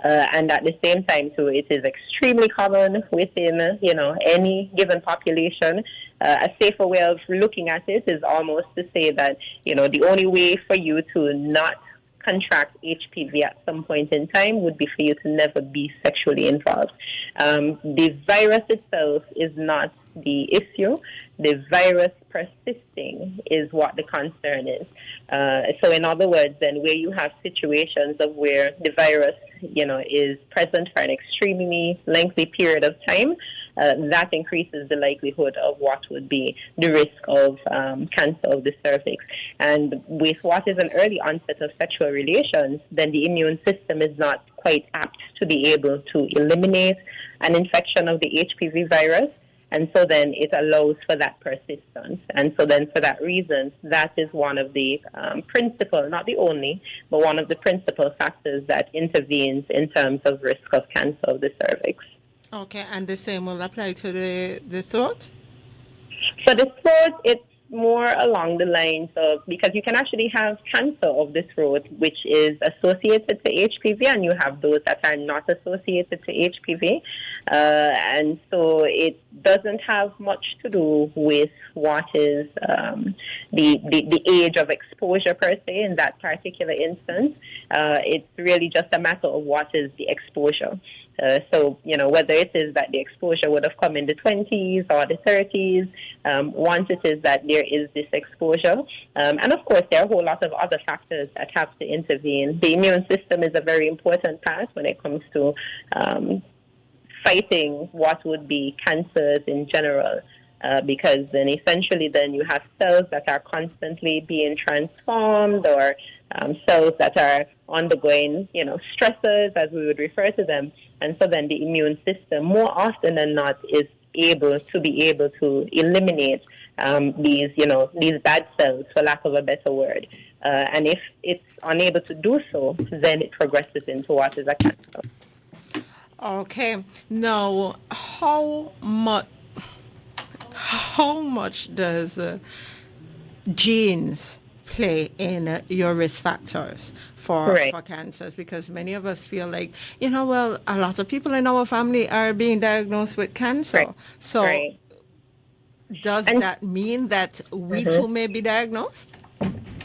[SPEAKER 14] And at the same time, too, it is extremely common within, any given population. A safer way of looking at it is almost to say that, the only way for you to not contract HPV at some point in time would be for you to never be sexually involved. The virus itself is not the issue. The virus persisting is what the concern is. So in other words, then where you have situations of where the virus, is present for an extremely lengthy period of time, that increases the likelihood of what would be the risk of cancer of the cervix. And with what is an early onset of sexual relations, then the immune system is not quite apt to be able to eliminate an infection of the HPV virus. And so then it allows for that persistence. And so then for that reason, that is one of the principal, not the only, but one of the principal factors that intervenes in terms of risk of cancer of the cervix.
[SPEAKER 1] Okay, and the same will apply to the throat?
[SPEAKER 14] For the throat, it's more along the lines of, because you can actually have cancer of the throat, which is associated to HPV, and you have those that are not associated to HPV. And so it doesn't have much to do with what is the age of exposure per se in that particular instance. It's really just a matter of what is the exposure. So, whether it is that the exposure would have come in the 20s or the 30s, once it is that there is this exposure. And of course, there are a whole lot of other factors that have to intervene. The immune system is a very important part when it comes to fighting what would be cancers in general. Because then essentially then you have cells that are constantly being transformed, or cells that are undergoing, stressors, as we would refer to them. And so then the immune system, more often than not, is able to eliminate these bad cells, for lack of a better word. And if it's unable to do so, then it progresses into what is a cancer.
[SPEAKER 1] Okay. Now, how much does genes play in your risk factors for cancers? Because many of us feel like, a lot of people in our family are being diagnosed with cancer. Right. So does that mean that we too may be diagnosed?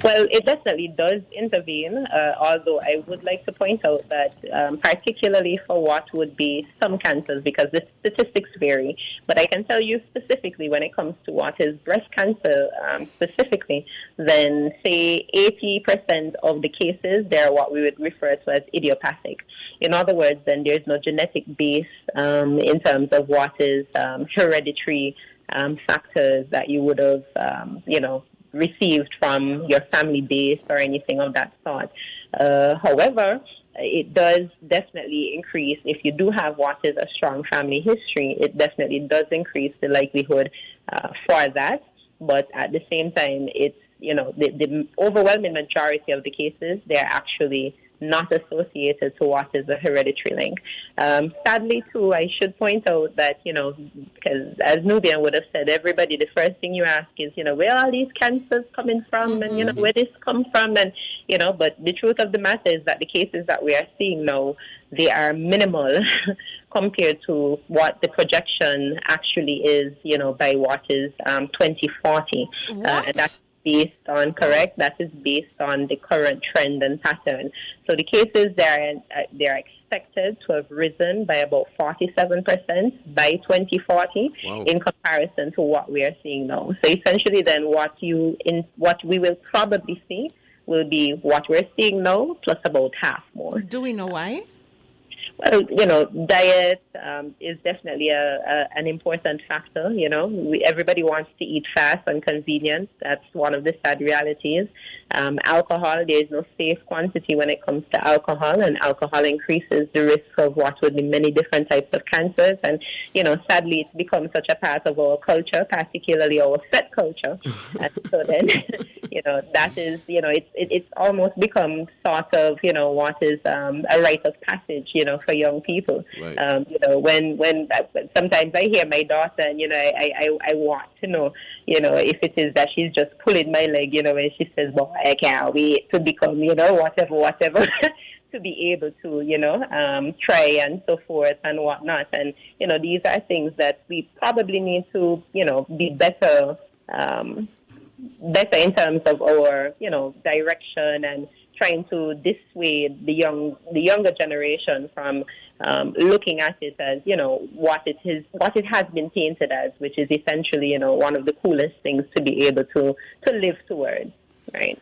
[SPEAKER 14] Well, it definitely does intervene, although I would like to point out that particularly for what would be some cancers, because the statistics vary, but I can tell you specifically when it comes to what is breast cancer specifically, then say 80% of the cases, they're what we would refer to as idiopathic. In other words, then there's no genetic base in terms of what is hereditary factors that you would have, received from your family base or anything of that sort. However, it does definitely increase, if you do have what is a strong family history, it definitely does increase the likelihood for that. But at the same time, it's, the overwhelming majority of the cases, they're actually not associated to what is a hereditary link. Sadly, too, I should point out that, because as Nubian would have said, everybody, the first thing you ask is, where are these cancers coming from, and, where this come from, and, but the truth of the matter is that the cases that we are seeing now, they are minimal compared to what the projection actually is, by what is 2040. And that's based on, that is based on the current trend and pattern. So the cases, they're expected to have risen by about 47% by 2040 in comparison to what we are seeing now. So essentially then what we will probably see will be what we're seeing now plus about half more.
[SPEAKER 1] Do we know why?
[SPEAKER 14] Well, diet is definitely an important factor. Everybody wants to eat fast and convenient. That's one of the sad realities. Alcohol, there is no safe quantity when it comes to alcohol, and alcohol increases the risk of what would be many different types of cancers. And, sadly, it's become such a part of our culture, particularly our set culture. And so then, that is, it's almost become sort of, what is a rite of passage, for young people. Right. When sometimes I hear my daughter and, I want to know, if it is that she's just pulling my leg, and she says, well, I can't wait to become, whatever. to be able to, try and so forth and whatnot. And, these are things that we probably need to, be better in terms of our, direction and trying to dissuade the younger generation from looking at it as, what it has been painted as, which is essentially, one of the coolest things to be able to live towards, right?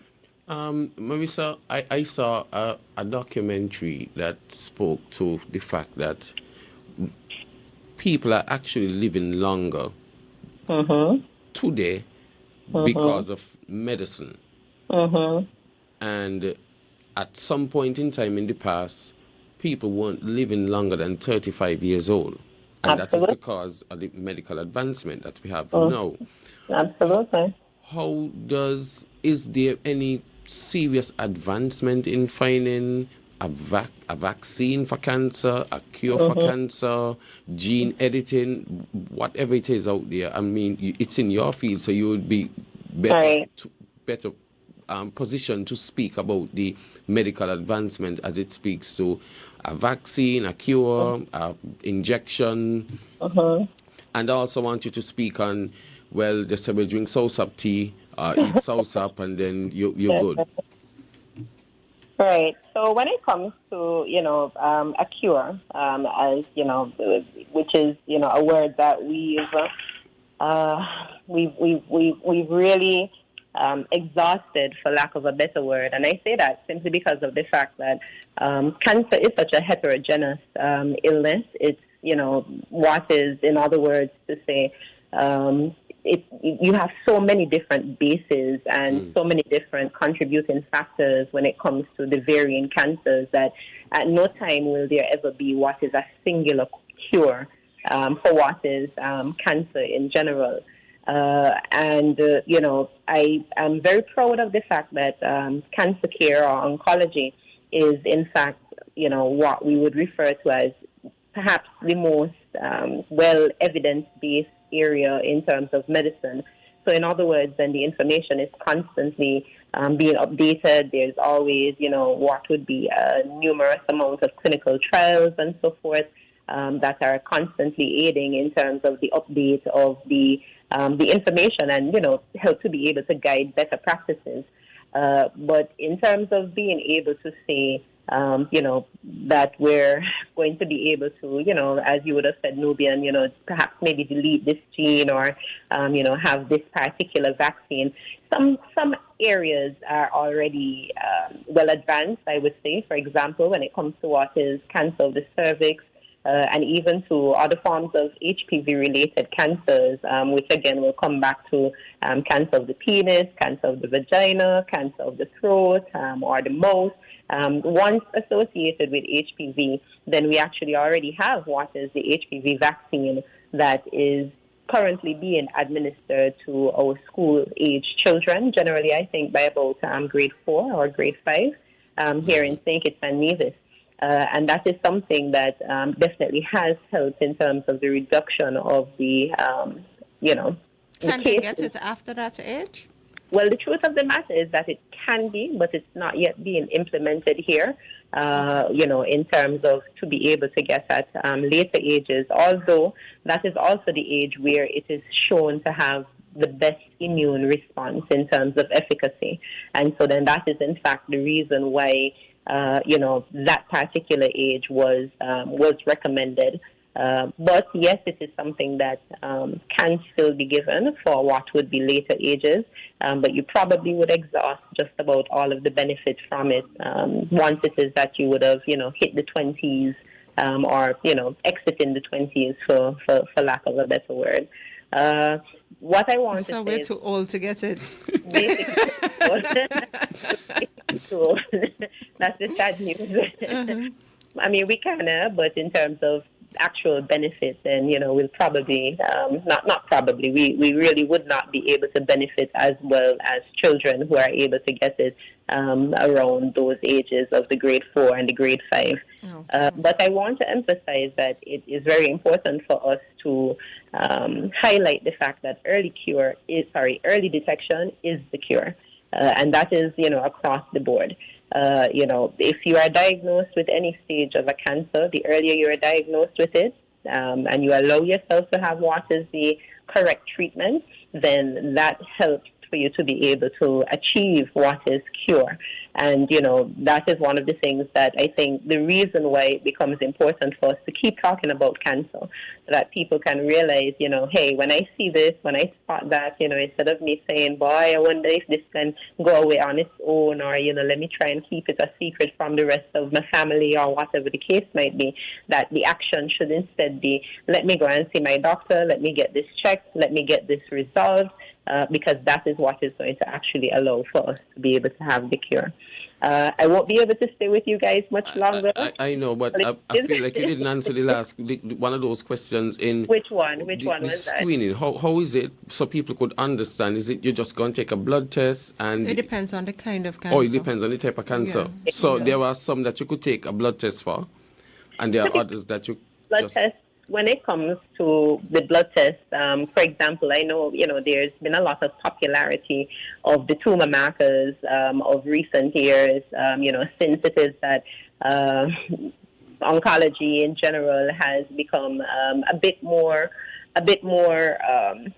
[SPEAKER 13] Marissa, I saw a documentary that spoke to the fact that people are actually living longer today because of medicine. And at some point in time in the past, people weren't living longer than 35 years old. And that is because of the medical advancement that we have now.
[SPEAKER 14] Absolutely.
[SPEAKER 13] Is there any serious advancement in finding a vaccine for cancer, a cure for cancer, gene editing, whatever it is out there? I mean, it's in your field, so you would be better positioned to speak about the medical advancement as it speaks to a vaccine, a cure, a injection. And I also want you to speak on, well, they say we drink soursop tea, eat soursop, and then you're good.
[SPEAKER 14] Right. So when it comes to, a cure, as, which is, a word that we've really exhausted, for lack of a better word. And I say that simply because of the fact that cancer is such a heterogeneous illness. It's, what is, in other words, to say, you have so many different bases and so many different contributing factors when it comes to the varying cancers that at no time will there ever be what is a singular cure for what is cancer in general. I am very proud of the fact that cancer care or oncology is, in fact, what we would refer to as perhaps the most well evidence-based area in terms of medicine. So in other words, then the information is constantly being updated. There's always, what would be a numerous amount of clinical trials and so forth that are constantly aiding in terms of the update of the information and, help to be able to guide better practices. But in terms of being able to say, that we're going to be able to, as you would have said, Nubian, perhaps maybe delete this gene or, have this particular vaccine. Some areas are already well advanced, I would say. For example, when it comes to what is cancer of the cervix, and even to other forms of HPV-related cancers, which again will come back to cancer of the penis, cancer of the vagina, cancer of the throat, or the mouth. Once associated with HPV, then we actually already have what is the HPV vaccine that is currently being administered to our school-age children, generally I think by about grade 4 or grade 5 here in St. Kitts and Nevis. And that is something that definitely has helped in terms of the reduction of the,
[SPEAKER 1] Can they get it after that age?
[SPEAKER 14] Well, the truth of the matter is that it can be, but it's not yet being implemented here, in terms of to be able to get at later ages, although that is also the age where it is shown to have the best immune response in terms of efficacy. And so then that is, in fact, the reason why that particular age was recommended. But yes, it is something that can still be given for what would be later ages, but you probably would exhaust just about all of the benefits from it once it is that you would have, hit the 20s or, exiting the 20s for lack of a better word. What I want to say
[SPEAKER 1] we're too old to get it.
[SPEAKER 14] So that's the sad news. I mean, we can, but in terms of actual benefits, and we'll probably not probably we really would not be able to benefit as well as children who are able to get it around those ages of the grade 4 and the grade 5. But I want to emphasize that it is very important for us to highlight the fact that early detection is the cure. And that is, across the board. If you are diagnosed with any stage of a cancer, the earlier you are diagnosed with it, and you allow yourself to have what is the correct treatment, then that helps for you to be able to achieve what is cure. And, that is one of the things that I think the reason why it becomes important for us to keep talking about cancer, so that people can realize, hey, when I see this, when I spot that, instead of me saying, boy, I wonder if this can go away on its own, or, let me try and keep it a secret from the rest of my family, or whatever the case might be, that the action should instead be, let me go and see my doctor, let me get this checked, let me get this resolved, because that is what is going to actually allow for us to be able to have the cure. I won't be able to stay with you guys much longer.
[SPEAKER 13] I know, but I feel like you didn't answer one of those questions in...
[SPEAKER 14] Which one? Which one was that?
[SPEAKER 13] Screening. How is it, so people could understand? Is it you're just going to take a blood test and...
[SPEAKER 1] It depends on the kind of cancer.
[SPEAKER 13] Oh, it depends on the type of cancer.
[SPEAKER 1] Yeah.
[SPEAKER 13] So there are some that you could take a blood test for, and there are others that you
[SPEAKER 14] blood test. When it comes to the blood test, for example, I know, there's been a lot of popularity of the tumor markers of recent years, since it is that oncology in general has become a bit more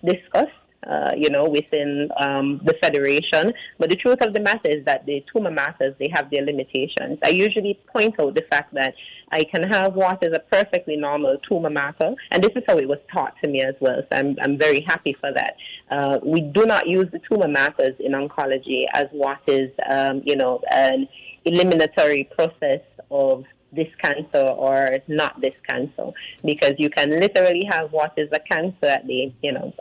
[SPEAKER 14] discussed. Within the federation. But the truth of the matter is that the tumor markers, they have their limitations. I usually point out the fact that I can have what is a perfectly normal tumor marker, and this is how it was taught to me as well, so I'm very happy for that. We do not use the tumor markers in oncology as what is, an eliminatory process of this cancer or not this cancer, because you can literally have what is a cancer at the,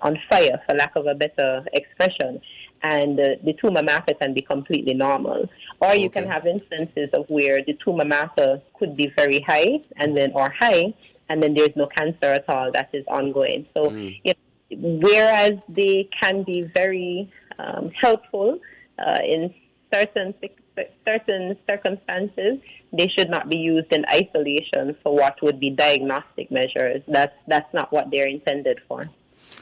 [SPEAKER 14] on fire, for lack of a better expression, and the tumor marker can be completely normal. Or you can have instances of where the tumor marker could be very high and then there's no cancer at all that is ongoing. So, whereas they can be very helpful in certain circumstances, they should not be used in isolation for what would be diagnostic measures. That's not what they're intended for.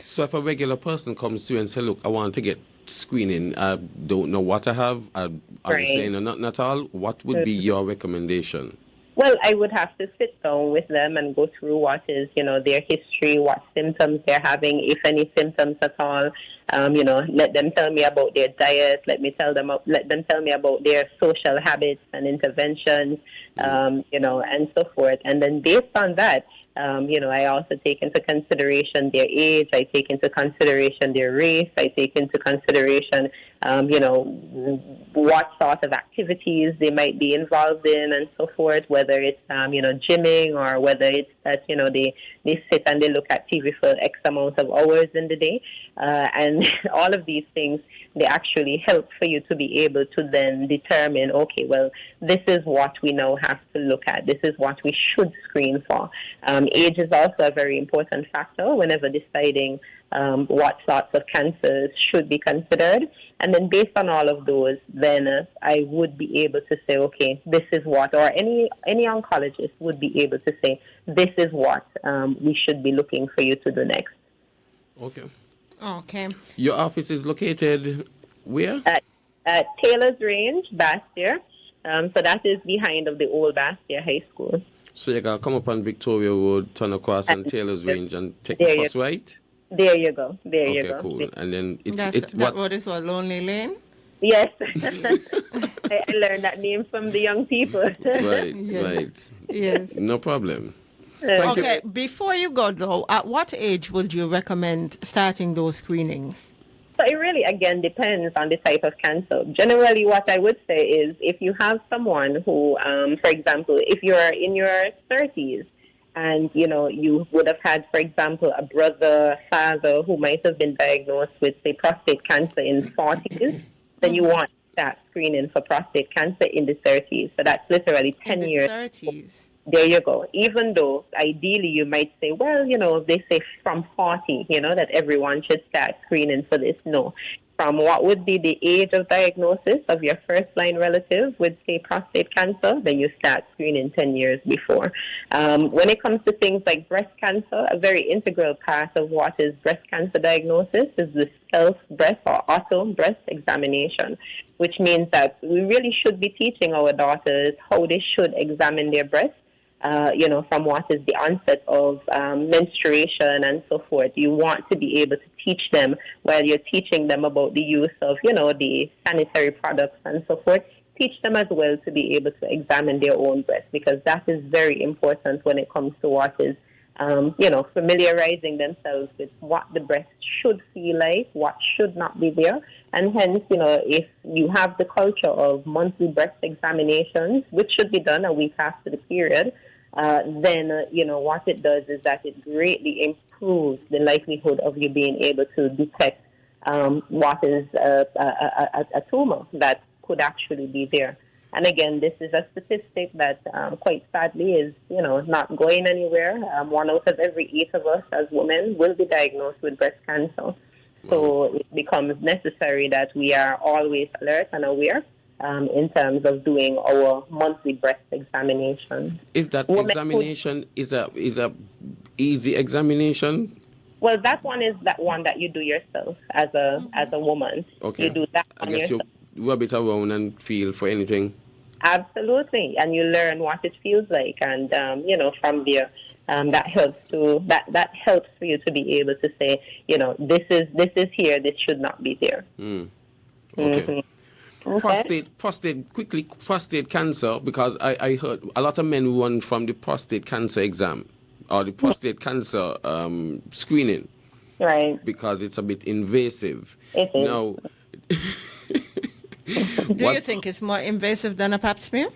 [SPEAKER 13] So if a regular person comes to you and say, look, I want to get screening, I don't know what I have, I'm saying nothing at all, what would be your recommendation?
[SPEAKER 14] Well, I would have to sit down with them and go through what is, their history, what symptoms they're having, if any symptoms at all. Let them tell me about their diet. Let them tell me about their social habits and interventions, and so forth. And then based on that, I also take into consideration their age. I take into consideration their race. I take into consideration, what sort of activities they might be involved in and so forth, whether it's, gymming, or whether it's that, they sit and they look at TV for X amount of hours in the day. And all of these things, they actually help for you to be able to then determine, okay, well, this is what we now have to look at. This is what we should screen for. Age is also a very important factor whenever deciding what sorts of cancers should be considered. And then based on all of those, then I would be able to say, okay, this is what, or any oncologist would be able to say, this is what we should be looking for you to do next.
[SPEAKER 1] Okay.
[SPEAKER 13] Your office is located where?
[SPEAKER 14] At Taylor's Range, Bastia. So that is behind of the old Bastia High School.
[SPEAKER 13] So you can come up on Victoria Road, turn across on Taylor's Range and take the first right?
[SPEAKER 14] There you go. There you go.
[SPEAKER 13] Okay, cool. And then
[SPEAKER 1] what is what, Lonely Lane?
[SPEAKER 14] Yes. I learned that name from the young people.
[SPEAKER 13] Right.
[SPEAKER 1] Yes.
[SPEAKER 13] No problem.
[SPEAKER 1] Okay, before you go though, at what age would you recommend starting those screenings?
[SPEAKER 14] So it really, again, depends on the type of cancer. Generally, what I would say is if you have someone who, for example, if you're in your 30s and, you would have had, for example, a brother, father who might have been diagnosed with, say, prostate cancer in the 40s, then you want to start screening for prostate cancer in the 30s. So that's literally 10 years.
[SPEAKER 1] 30s.
[SPEAKER 14] There you go. Even though ideally you might say, well, they say from 40, that everyone should start screening for this. No. from what would be the age of diagnosis of your first-line relative with, say, prostate cancer, then you start screening 10 years before. When it comes to things like breast cancer, a very integral part of what is breast cancer diagnosis is the self-breast or auto-breast examination, which means that we really should be teaching our daughters how they should examine their breasts. From what is the onset of menstruation and so forth. You want to be able to teach them while you're teaching them about the use of, the sanitary products and so forth. Teach them as well to be able to examine their own breast, because that is very important when it comes to what is, familiarizing themselves with what the breast should feel like, what should not be there. And hence, if you have the culture of monthly breast examinations, which should be done a week after the period, then, what it does is that it greatly improves the likelihood of you being able to detect what is a tumor that could actually be there. And again, this is a statistic that quite sadly is, not going anywhere. 1 out of every 8 of us as women will be diagnosed with breast cancer. So it becomes necessary that we are always alert and aware in terms of doing our monthly breast examination.
[SPEAKER 13] Is that examination is a easy examination?
[SPEAKER 14] Well, that one is that one that you do yourself as a woman.
[SPEAKER 13] Okay.
[SPEAKER 14] You do that on yourself.
[SPEAKER 13] You rub it around and feel for anything.
[SPEAKER 14] Absolutely, and you learn what it feels like, and from there. That helps for you to be able to say, this is here, this should not be there.
[SPEAKER 13] Okay.
[SPEAKER 14] Okay.
[SPEAKER 13] Prostate cancer, because I heard a lot of men run from the prostate cancer exam or the prostate cancer screening.
[SPEAKER 14] Right.
[SPEAKER 13] Because it's a bit invasive.
[SPEAKER 14] It is.
[SPEAKER 13] Now,
[SPEAKER 1] Do you think it's more invasive than a pap smear?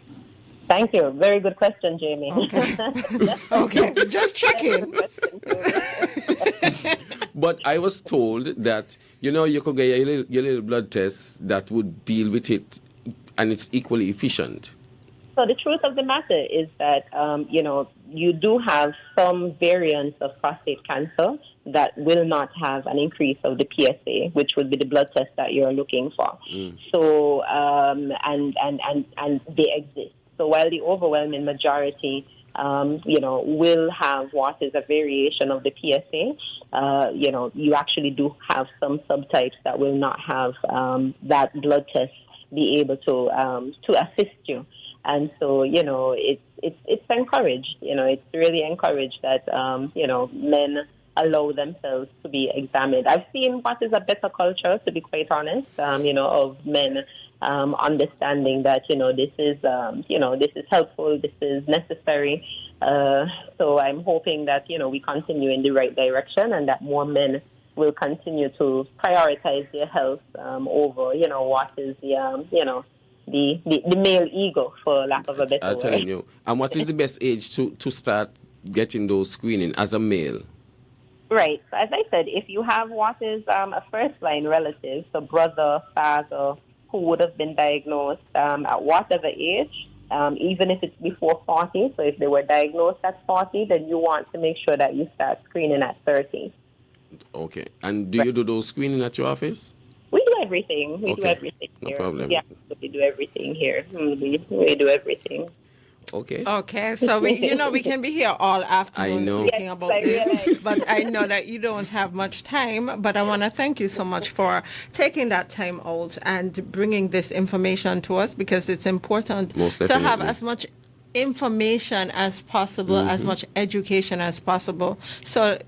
[SPEAKER 14] Thank you. Very good question, Jamie.
[SPEAKER 1] Okay. Okay, just checking.
[SPEAKER 13] But I was told that, you could get your little blood test that would deal with it, and it's equally efficient.
[SPEAKER 14] So the truth of the matter is that, you do have some variants of prostate cancer that will not have an increase of the PSA, which would be the blood test that you're looking for. So, and they exist. So while the overwhelming majority, will have what is a variation of the PSA, you actually do have some subtypes that will not have that blood test be able to assist you. And so, it's encouraged. It's really encouraged that, men allow themselves to be examined. I've seen what is a better culture, to be quite honest, of men understanding that, this is helpful, this is necessary. So I'm hoping that, we continue in the right direction and that more men will continue to prioritize their health over, what is the male ego, for lack of a better word.
[SPEAKER 13] I'm telling you. And what is the best age to start getting those screening as a male?
[SPEAKER 14] Right. So as I said, if you have what is a first-line relative, so brother, father, who would have been diagnosed at whatever age, even if it's before 40, so if they were diagnosed at 40, then you want to make sure that you start screening at 30.
[SPEAKER 13] Okay. And do you do those screening at your office?
[SPEAKER 14] We do everything. We do
[SPEAKER 13] Okay.
[SPEAKER 14] everything here.
[SPEAKER 13] No problem.
[SPEAKER 14] Yeah, we do everything here. We do everything.
[SPEAKER 13] Okay.
[SPEAKER 1] Okay, so we can be here all afternoon
[SPEAKER 13] I know.
[SPEAKER 1] speaking
[SPEAKER 14] Yes,
[SPEAKER 1] about
[SPEAKER 14] I
[SPEAKER 1] this,
[SPEAKER 14] realize.
[SPEAKER 1] but I know that you don't have much time. But I want to thank you so much for taking that time out and bringing this information to us, because it's important
[SPEAKER 13] Most
[SPEAKER 1] to have
[SPEAKER 13] definitely.
[SPEAKER 1] as much information as possible, as much education as possible. So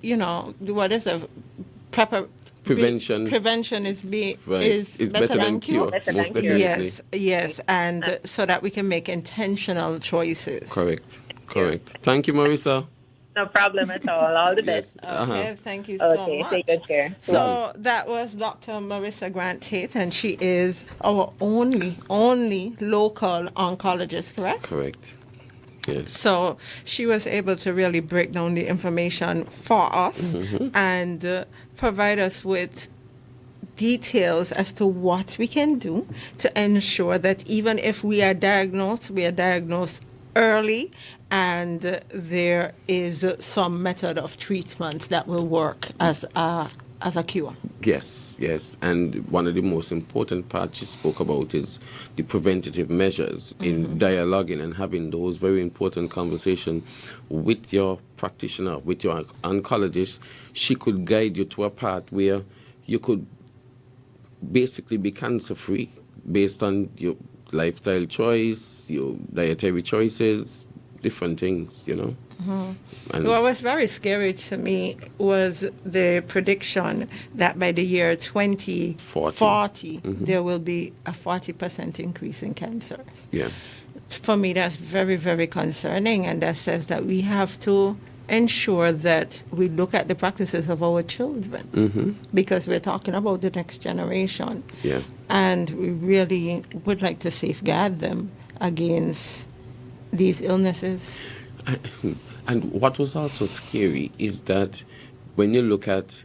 [SPEAKER 1] what is a proper
[SPEAKER 13] Prevention.
[SPEAKER 1] Prevention is
[SPEAKER 13] Right.
[SPEAKER 1] is
[SPEAKER 13] It's
[SPEAKER 1] better than cure.
[SPEAKER 14] Better than
[SPEAKER 13] Most
[SPEAKER 14] cure.
[SPEAKER 13] definitely.
[SPEAKER 1] Yes, and so that we can make intentional choices.
[SPEAKER 13] Correct. Thank you, Marissa.
[SPEAKER 14] No problem at all. All the best.
[SPEAKER 1] Okay, thank you so
[SPEAKER 14] Okay,
[SPEAKER 1] much.
[SPEAKER 14] take good care.
[SPEAKER 1] So that was Dr. Marissa Grant Tate, and she is our only local oncologist, correct?
[SPEAKER 13] Correct. Yes.
[SPEAKER 1] So she was able to really break down the information for us and provide us with details as to what we can do to ensure that even if we are diagnosed early, and there is some method of treatment that will work as a as a cure.
[SPEAKER 13] Yes, yes. And one of the most important parts you spoke about is the preventative measures in dialoguing and having those very important conversations with your practitioner, with your oncologist. She could guide you to a path where you could basically be cancer-free based on your lifestyle choice, your dietary choices, different things, you know. And
[SPEAKER 1] What was very scary to me was the prediction that by the year 2040, there will be a 40% increase in cancers.
[SPEAKER 13] yeah,
[SPEAKER 1] For me, that's very, very concerning, and that says that we have to ensure that we look at the practices of our children because we're talking about the next generation.
[SPEAKER 13] yeah.
[SPEAKER 1] And we really would like to safeguard them against these illnesses.
[SPEAKER 13] And what was also scary is that when you look at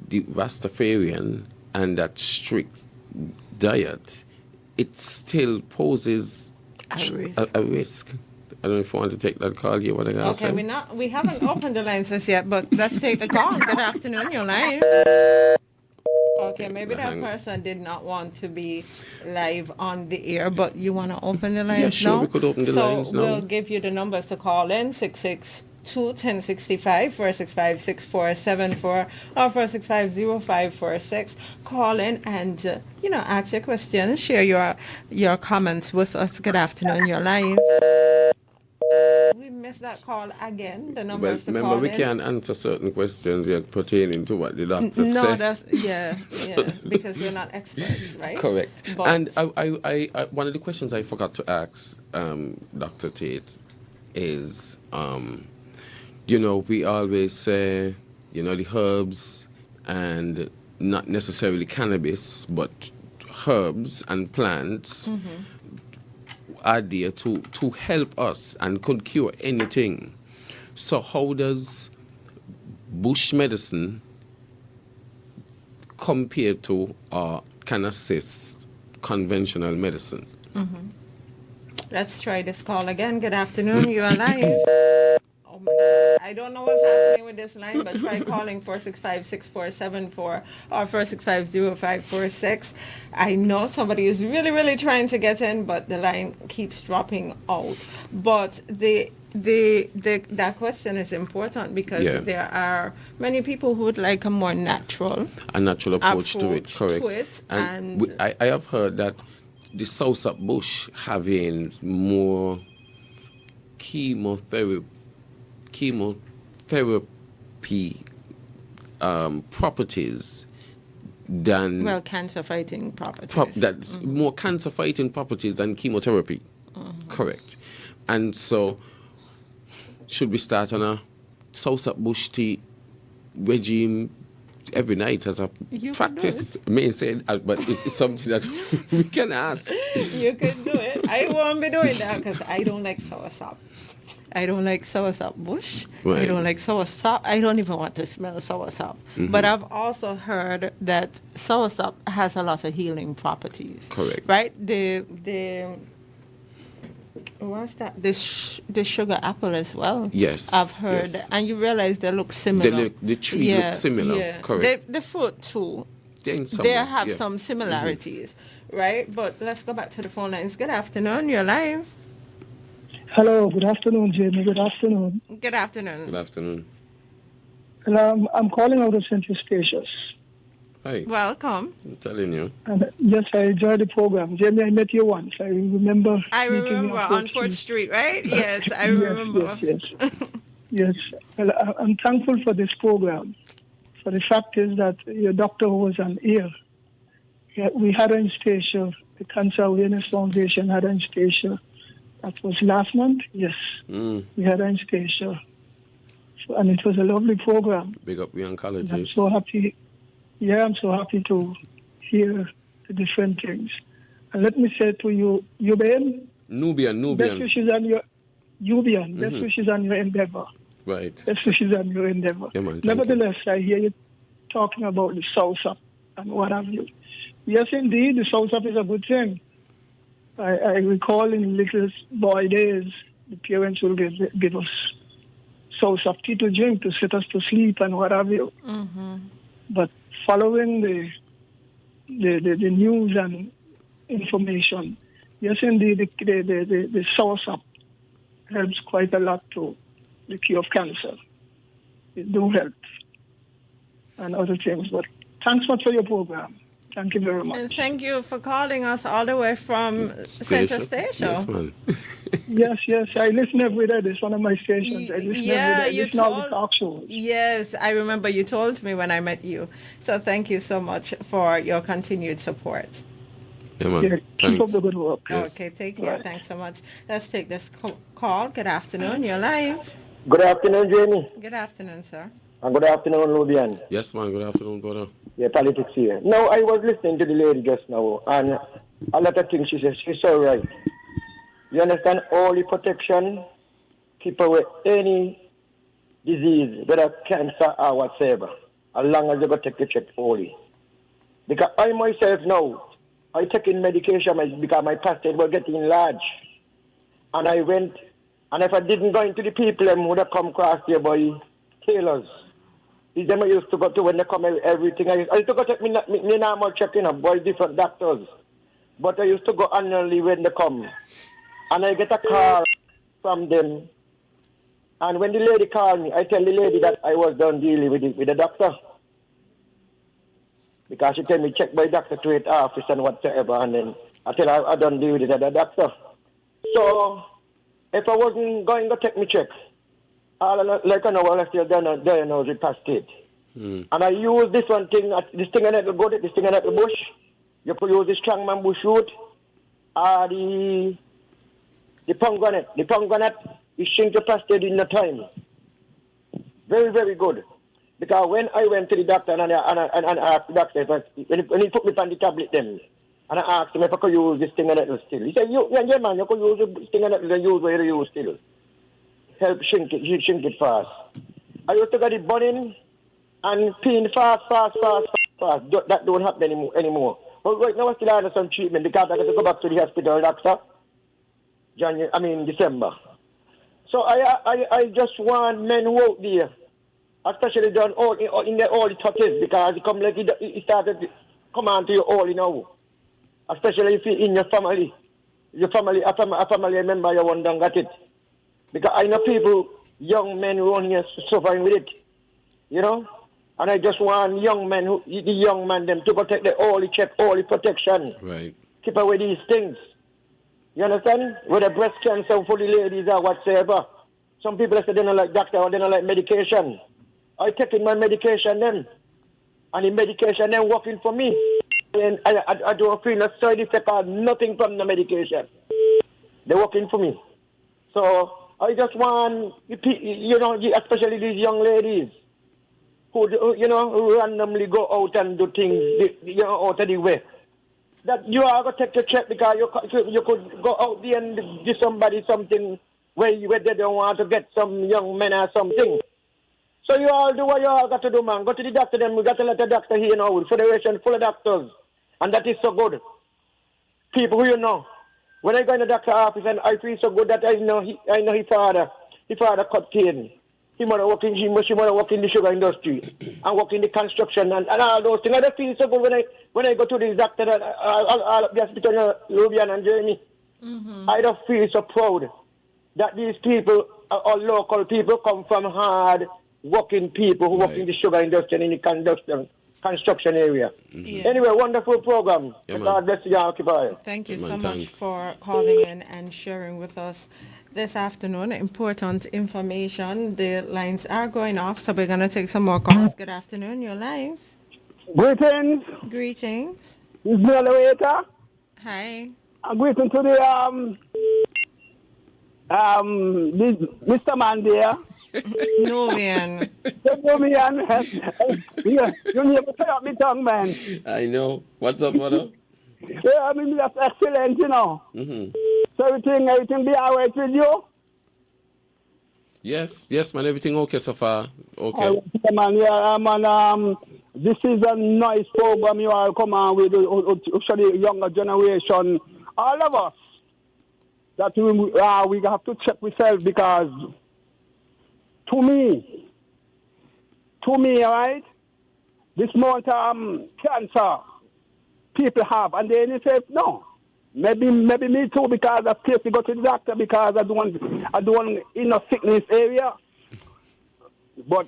[SPEAKER 13] the Rastafarian and that strict diet, it still poses a risk. I don't know if you want to take that call here. What I got
[SPEAKER 1] Okay, we haven't opened the lines just yet, but let's take the call. Good afternoon, you're live. Okay, maybe that person did not want to be live on the air, but you want to open the lines now?
[SPEAKER 13] Yeah, sure, we could open the lines now.
[SPEAKER 1] So we'll give you the numbers to call in, 662-1065, 465-6474, or 465-0546. Call in and, ask your questions, share your comments with us. Good afternoon, you're live. We missed that call again. The numbers to
[SPEAKER 13] remember,
[SPEAKER 1] call
[SPEAKER 13] we
[SPEAKER 1] in.
[SPEAKER 13] can't answer certain questions yet pertaining to what the doctor said.
[SPEAKER 1] No, that's because we're not experts, right?
[SPEAKER 13] Correct.
[SPEAKER 1] But
[SPEAKER 13] And I one of the questions I forgot to ask Dr. Tate is, we always say, the herbs and not necessarily cannabis, but herbs and plants are there to help us and could cure anything. So how does bush medicine compare to or can assist conventional medicine?
[SPEAKER 1] let's try this call again. Good afternoon, you are live. Oh my God. I don't know what's happening with this line, but try calling 465-6474 or 465-0546. I know somebody is really, really trying to get in, but the line keeps dropping out. But that question is important because there are many people who would like a more natural
[SPEAKER 13] approach to it. Correct.
[SPEAKER 1] And
[SPEAKER 13] I have heard that the South bush having more chemotherapy properties than
[SPEAKER 1] cancer fighting properties.
[SPEAKER 13] More cancer fighting properties than chemotherapy. Correct. And so should we start on a South bush tea regime every night as a practice? I may say, but it's something that we can ask.
[SPEAKER 1] You can do it. I won't be doing that because I don't like soursop. I don't like soursop bush.
[SPEAKER 13] Right.
[SPEAKER 1] I don't like soursop. I don't even want to smell soursop. But I've also heard that soursop has a lot of healing properties.
[SPEAKER 13] Correct.
[SPEAKER 1] Right? What's that? The sugar apple as well.
[SPEAKER 13] Yes.
[SPEAKER 1] I've heard.
[SPEAKER 13] Yes.
[SPEAKER 1] And you realize they look similar.
[SPEAKER 13] The tree looks similar.
[SPEAKER 1] Yeah.
[SPEAKER 13] Correct.
[SPEAKER 1] The fruit too.
[SPEAKER 13] They
[SPEAKER 1] have some similarities. Right? But let's go back to the phone lines. Good afternoon. You're live.
[SPEAKER 15] Hello, good afternoon, Jamie. Good afternoon.
[SPEAKER 1] Good afternoon.
[SPEAKER 13] Good afternoon.
[SPEAKER 15] I'm calling out of St. Eustatius.
[SPEAKER 13] Hi.
[SPEAKER 1] Welcome.
[SPEAKER 13] I'm telling you.
[SPEAKER 15] And yes, I enjoyed the program. Jamie, I met you once. I remember.
[SPEAKER 1] I remember on 4th Street, right? Yes, I remember.
[SPEAKER 15] Yes. Yes. Well, I'm thankful for this program. For the fact is that your doctor was on air. We had an station, the Cancer Awareness Foundation had an station. That was last month, yes. We had an station. So, and it was a lovely program.
[SPEAKER 13] Big up the oncologists.
[SPEAKER 15] I'm so happy. Yeah, I'm so happy to hear the different things. And let me say to you,
[SPEAKER 13] Nubian.
[SPEAKER 15] Best wishes on your best wishes on your endeavor.
[SPEAKER 13] Right.
[SPEAKER 15] Best wishes on your endeavor.
[SPEAKER 13] Yeah, man,
[SPEAKER 15] Nevertheless, I hear you talking about the South and what have you. Yes, indeed, the South is a good thing. I recall in little boy days, the parents will give us South tea to drink to set us to sleep and what have you. But following the news and information, yes, indeed, the source up helps quite a lot to the cure of cancer. It do help and other things. But thanks much for your program. Thank you very much.
[SPEAKER 1] And thank you for calling us all the way from Center Station.
[SPEAKER 13] Yes, man.
[SPEAKER 15] Yes. I listen every day. It's one of my stations. I listen every day. I listen all the talk shows.
[SPEAKER 1] Yes, I remember you told me when I met you. So thank you so much for your continued support.
[SPEAKER 13] Yeah, man.
[SPEAKER 15] Yeah, keep up the good work.
[SPEAKER 13] Yes.
[SPEAKER 1] Okay, take care.
[SPEAKER 15] Right.
[SPEAKER 1] Thanks so much. Let's take this call. Good afternoon. You're live.
[SPEAKER 16] Good afternoon, Jamie.
[SPEAKER 1] Good afternoon, sir.
[SPEAKER 16] And good afternoon, Lubian.
[SPEAKER 13] Yes, man. Good afternoon, brother.
[SPEAKER 16] Yeah, politics here. No, I was listening to the lady just now, and a lot of things she says, she's so right. You understand? All the protection, keep away any disease, whether cancer or whatsoever, as long as you go take the check early. Because I myself now, I taking medication because my prostate was getting large. And I went, and if I didn't go into the people, I would have come across there by tailors. It's them I used to go to when they come everything. I used to go take me normal checking up by different doctors. But I used to go annually when they come. And I get a call from them. And when the lady called me, I tell the lady that I was done dealing with the doctor. Because she tell me check by doctor to it office and whatsoever. And then I tell her I done deal with the doctor. So if I wasn't going to take me check, like an hour left, you're diagnosed with prostate. And I use this one thing, this thing in the good, this thing in the bush. You could use the strongman bush root, or the pomegranate. The pomegranate is shrink the prostate in no time. Very, very good. Because when I went to the doctor and asked the doctor, when he put me on the tablet then, and I asked him if I could use this thing in it still. He said, yeah man, you could use this thing in it and use where you use still. Help shrink it fast. I used to get it burning and peeing fast. That don't happen anymore. But right now I still under some treatment because I got to go back to the hospital, doctor. December. So I just want men who out there, especially down in the early 30s, because it come like it started to come on to you early now. Especially if in your family. A family member you one done got it. Because I know people, young men around here suffering with it, you know? And I just want the young man them to protect the early check, early protection.
[SPEAKER 13] Right.
[SPEAKER 16] Keep away these things. You understand? Whether breast cancer for the ladies or whatsoever. Some people say they don't like doctor or they don't like medication. I taking my medication then. And the medication then working for me. And I don't feel no side effect or nothing from the medication. They're working for me. So I just want, especially these young ladies who randomly go out and do things, out of the way. That you are going to take the check because you could go out there and give somebody something where they don't want to get some young men or something. So you all do what you all got to do, man. Go to the doctor, then we got to let the doctor here now. Federation full of doctors. And that is so good. People who you know. When I go in the doctor's office and I feel so good that I know his father cut cane. She must work in the sugar industry and work in the construction and all those things. I just feel so good when I go to this doctor and all the hospital, Lubian and Jamie. Mm-hmm. I just feel so proud that these people, all local people, come from hard working people who work in the sugar industry and in the construction area. Mm-hmm. Yeah. Anyway, wonderful program.
[SPEAKER 13] Yeah,
[SPEAKER 16] God bless you, occupy.
[SPEAKER 1] Thank you so much for calling in and sharing with us this afternoon. Important information. The lines are going off, so we're going to take some more calls. Good afternoon. You're live.
[SPEAKER 17] Greetings.
[SPEAKER 1] Greetings.
[SPEAKER 17] This is the elevator.
[SPEAKER 1] Hi.
[SPEAKER 17] Greeting to the Mr. Man there.
[SPEAKER 1] Nubian.
[SPEAKER 17] Nubian. Yeah, you never pay up my tongue, man.
[SPEAKER 13] I know. What's up, brother?
[SPEAKER 17] Yeah, that's excellent, you know.
[SPEAKER 13] Mm-hmm.
[SPEAKER 17] So everything be all right with you?
[SPEAKER 13] Yes, man. Everything okay so far? Okay.
[SPEAKER 17] Man, this is a nice program you all come on with, show the younger generation, all of us, that we have to check ourselves because to me, all right, this amount cancer people have, and then he said, no, maybe me too, because I'm scared to go to the doctor because I don't want in a sickness area. But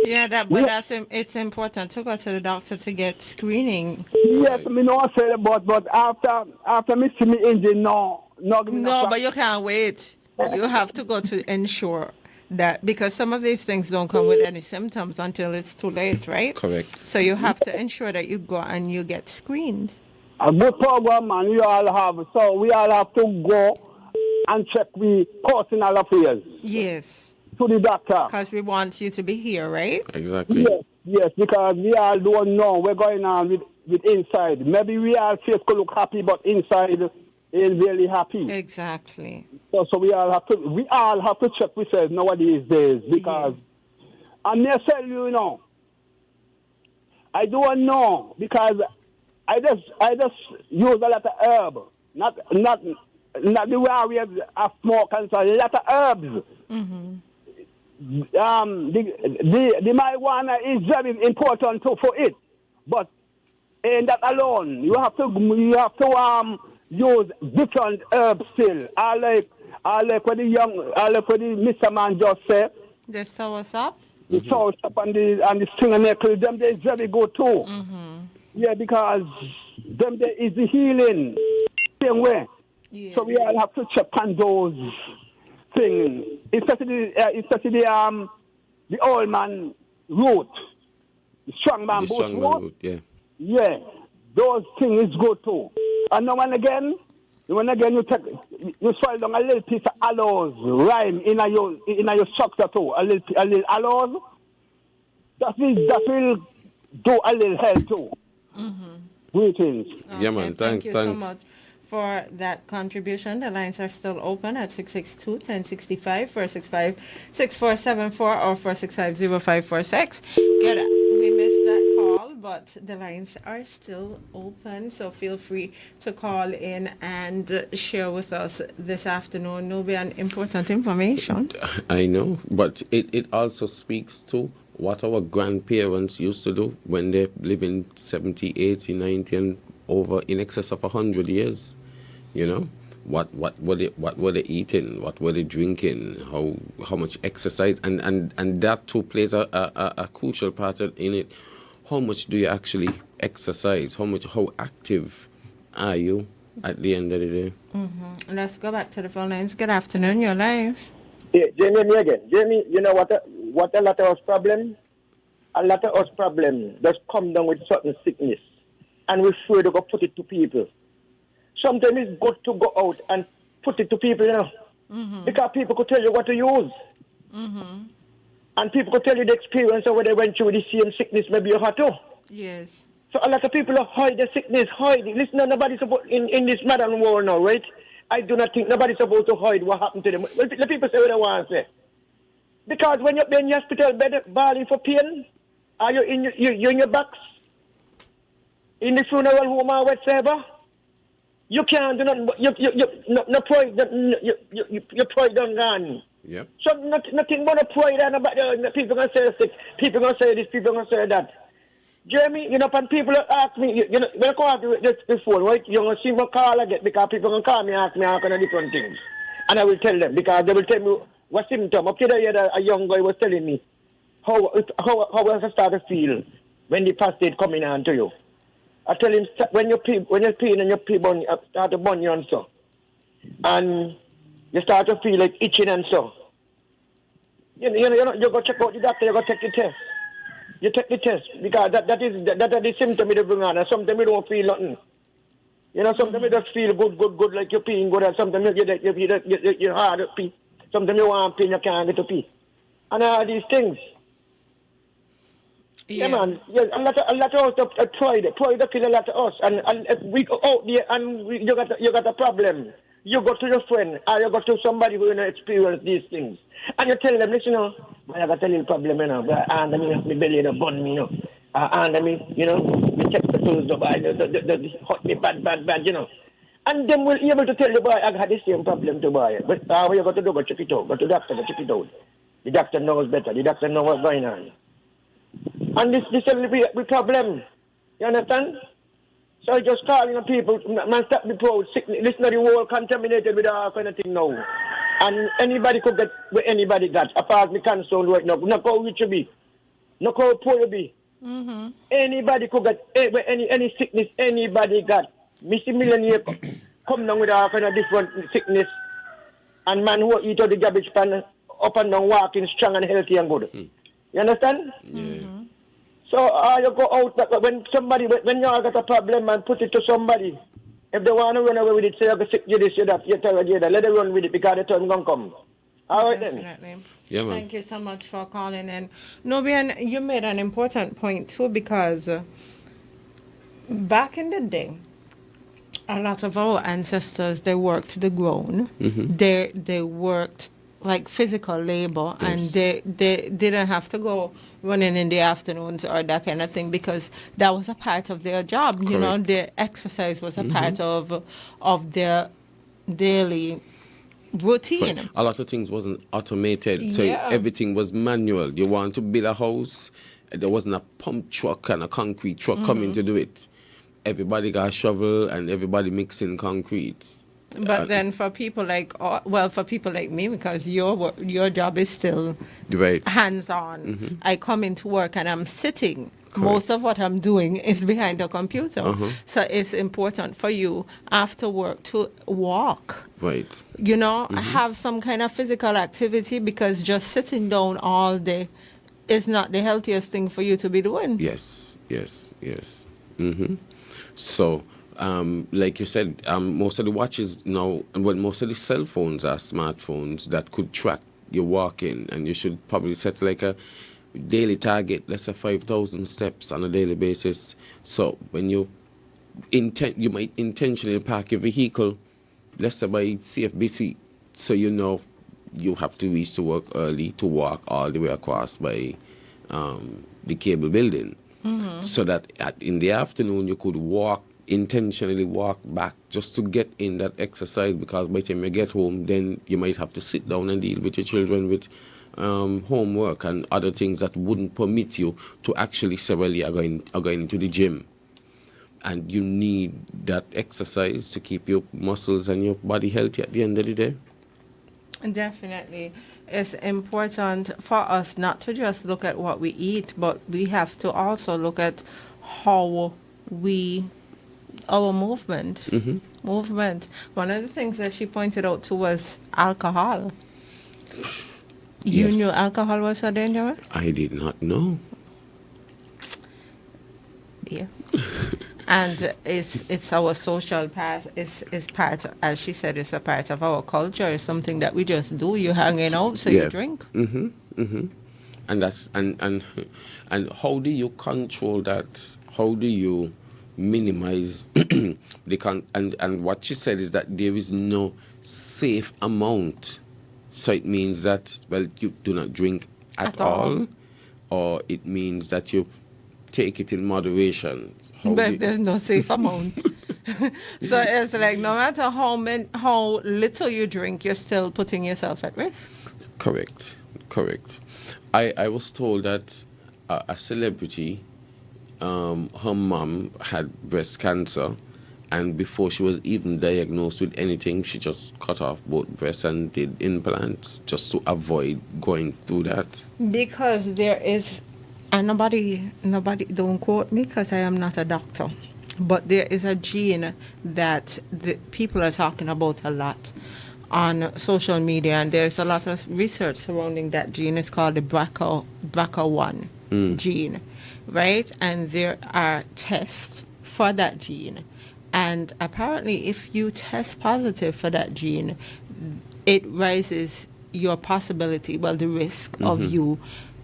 [SPEAKER 1] it's important to go to the doctor to get screening.
[SPEAKER 17] yes, me know I said but after me see me engine no.
[SPEAKER 1] But you can't wait. You have to go to ensure that, because some of these things don't come with any symptoms until it's too late, right?
[SPEAKER 13] Correct.
[SPEAKER 1] So you have to ensure that you go and you get screened.
[SPEAKER 17] A good program, man, we all have. So we all have to go and check the personal affairs.
[SPEAKER 1] Yes.
[SPEAKER 17] To the doctor.
[SPEAKER 1] Because we want you to be here, right?
[SPEAKER 13] Exactly.
[SPEAKER 17] Yes, because we all don't know what's going on with inside. Maybe we all face could look happy, but inside ain't really happy.
[SPEAKER 1] Exactly.
[SPEAKER 17] So we all have to check ourselves nowadays days, because I may tell you, I don't know, because I just use a lot of herb, not the warriors of smoke and so, a lot of herbs.
[SPEAKER 1] Mm-hmm.
[SPEAKER 17] The marijuana is very important too for it, but in that alone, you have to use different herbs still. I like what the Mr. Man just said.
[SPEAKER 1] The soursop.
[SPEAKER 17] The soursop and the string nickel, them they is very good too.
[SPEAKER 1] Mm-hmm.
[SPEAKER 17] Yeah, because them there is the healing same way.
[SPEAKER 1] Yeah.
[SPEAKER 17] So we all have to check on those things, especially the old man root, the strong man root. Yeah, those things is good too. And now and again you swallow down a little piece of aloes rhyme in your structure too, a little aloes. That will do a little help too.
[SPEAKER 1] Mm-hmm.
[SPEAKER 17] Greetings.
[SPEAKER 13] Yeah, man. Thanks.
[SPEAKER 1] So much for that contribution. The lines are still open at 662-1065, 465-6474, or 465-0546. We missed that call, but the lines are still open, so feel free to call in and share with us this afternoon. No, be an important information.
[SPEAKER 13] I know, but it also speaks to what our grandparents used to do when they live in 70, 80, 90, and over in excess of 100 years. What were they eating? What were they drinking? How much exercise? And that too plays a crucial part in it. How much do you actually exercise? How active are you at the end of the day?
[SPEAKER 1] Mm-hmm. Let's go back to the phone lines. Good afternoon, you're live.
[SPEAKER 16] Yeah, Jamie, me again. Jamie, you know what a lot of us problem? A lot of us problem just come down with certain sickness, and we're afraid to go put it to people. Sometimes it's good to go out and put it to people,
[SPEAKER 1] Mm-hmm.
[SPEAKER 16] because people could tell you what to use.
[SPEAKER 1] Mm-hmm.
[SPEAKER 16] And people could tell you the experience of when they went through the same sickness, maybe you had to.
[SPEAKER 1] Yes.
[SPEAKER 16] So a lot of people hide their sickness, hide. Listen, nobody's supposed, in this modern world now, right? I do not think nobody's supposed to hide what happened to them. Well, the people say what they want to say. Because when you're in the hospital bed bawling for pain, are you you're in your box? In the funeral home or whatsoever? You can't do nothing. No pride. Your pride done gone.
[SPEAKER 13] Yep.
[SPEAKER 16] So nothing but a pride and about people gonna say sick. People gonna say this. People gonna say that. Jeremy, when people ask me, when I call out this before, right? You're gonna see my call I get, because people gonna call me and ask me all kind of different things, and I will tell them, because they will tell me what symptom. Okay, a young guy was telling me how I start to feel when the prostate coming on to you. I tell him when you're peeing and your pee bun start to burn you and so, and you start to feel like itching and so. You go check out the doctor. You go take the test. You take the test, because that is the symptom you bring on, and sometimes you don't feel nothing. Sometimes you just feel good, like you're peeing good, and sometimes you're hard to pee. Sometimes you want to pee and you can't get to pee. And all these things. Yeah, man. Yeah, a lot of us try to kill a lot of us, and if we go out there and you got a problem, you go to your friend or you go to somebody who experience these things, and you tell them, listen, I got a little problem, and my belly burn me, and me check the tools, the hot me bad, and them will be able to tell the boy, I had the same problem to boy, but what you got to do? Go check it out. Go to the doctor, go check it out. The doctor knows better. The doctor knows what's going on. And this will be a problem. You understand? So I just calling on people, man, stop the proud sickness. Listen to the world contaminated with all kind of thing now. And anybody could get what anybody got, apart from the cancer right now. Not how rich you be, not how poor you be.
[SPEAKER 1] Mm-hmm.
[SPEAKER 16] Anybody could get any sickness anybody got. Missy millionaire come down with all kind of different sickness. And man who eat out the garbage pan up and down walking strong and healthy and good. You understand?
[SPEAKER 13] Yeah.
[SPEAKER 16] So you go out when you got a problem and put it to somebody. If they want to run away with it, say you go sick, you this, you that, you tell you that. Let them run with it because the time gonna come. All right
[SPEAKER 1] Definitely.
[SPEAKER 16] then.
[SPEAKER 13] Yeah, man.
[SPEAKER 1] Thank you so much for calling in. Nobian, you made an important point too, because back in the day, a lot of our ancestors, they worked the ground.
[SPEAKER 13] Mm-hmm.
[SPEAKER 1] They worked like physical labor, and they didn't have to go running in the afternoons or that kind of thing, because that was a part of their job. You know, their exercise was a part of their daily routine.
[SPEAKER 13] Right. A lot of things wasn't automated, so
[SPEAKER 1] Yeah.
[SPEAKER 13] everything was manual. You want to build a house, there wasn't a pump truck and a concrete truck coming to do it. Everybody got a shovel and everybody mixing concrete.
[SPEAKER 1] But then for people like, for people like me, because your job is still
[SPEAKER 13] Right.
[SPEAKER 1] hands-on. I come into work and I'm sitting. Most of what I'm doing is behind the computer. So it's important for you after work to walk.
[SPEAKER 13] Right.
[SPEAKER 1] You know, have some kind of physical activity, because just sitting down all day is not the healthiest thing for you to be doing.
[SPEAKER 13] Yes. So, like you said, most of the watches now, well, most of the cell phones are smartphones that could track your walking, and you should probably set like a daily target, let's say 5,000 steps on a daily basis. So when you might intentionally park your vehicle, let's say by CFBC, so you know you have to reach to work early to walk all the way across by the cable building. So that in the afternoon you could intentionally walk back just to get in that exercise, because by the time you get home, then you might have to sit down and deal with your children with homework and other things that wouldn't permit you to actually say, well, you are going into the gym. And you need that exercise to keep your muscles and your body healthy at the end of the day.
[SPEAKER 1] Definitely. It's important for us not to just look at what we eat, but we have to also look at how our movement. Movement. One of the things that she pointed out to was alcohol. You knew alcohol was so dangerous?
[SPEAKER 13] I did not know.
[SPEAKER 1] Yeah. And it's our social part. It's part, as she said, it's a part of our culture. It's something that we just do. You hanging out, so you drink.
[SPEAKER 13] And that's and how do you control that? How do you minimize and what she said is that there is no safe amount. So it means that, well, you do not drink at all, or it means that you take it in moderation.
[SPEAKER 1] But there's no safe amount. So it's like no matter how little you drink, you're still putting yourself at risk.
[SPEAKER 13] Correct. I was told that a celebrity, her mom had breast cancer, and before she was even diagnosed with anything, she just cut off both breasts and did implants just to avoid going through that.
[SPEAKER 1] Because there is, and nobody, don't quote me because I am not a doctor, but there is a gene that the people are talking about a lot on social media, and there's a lot of research surrounding that gene. It's called the BRCA1 gene, right? And there are tests for that gene. And apparently, if you test positive for that gene, it raises your possibility, the risk of you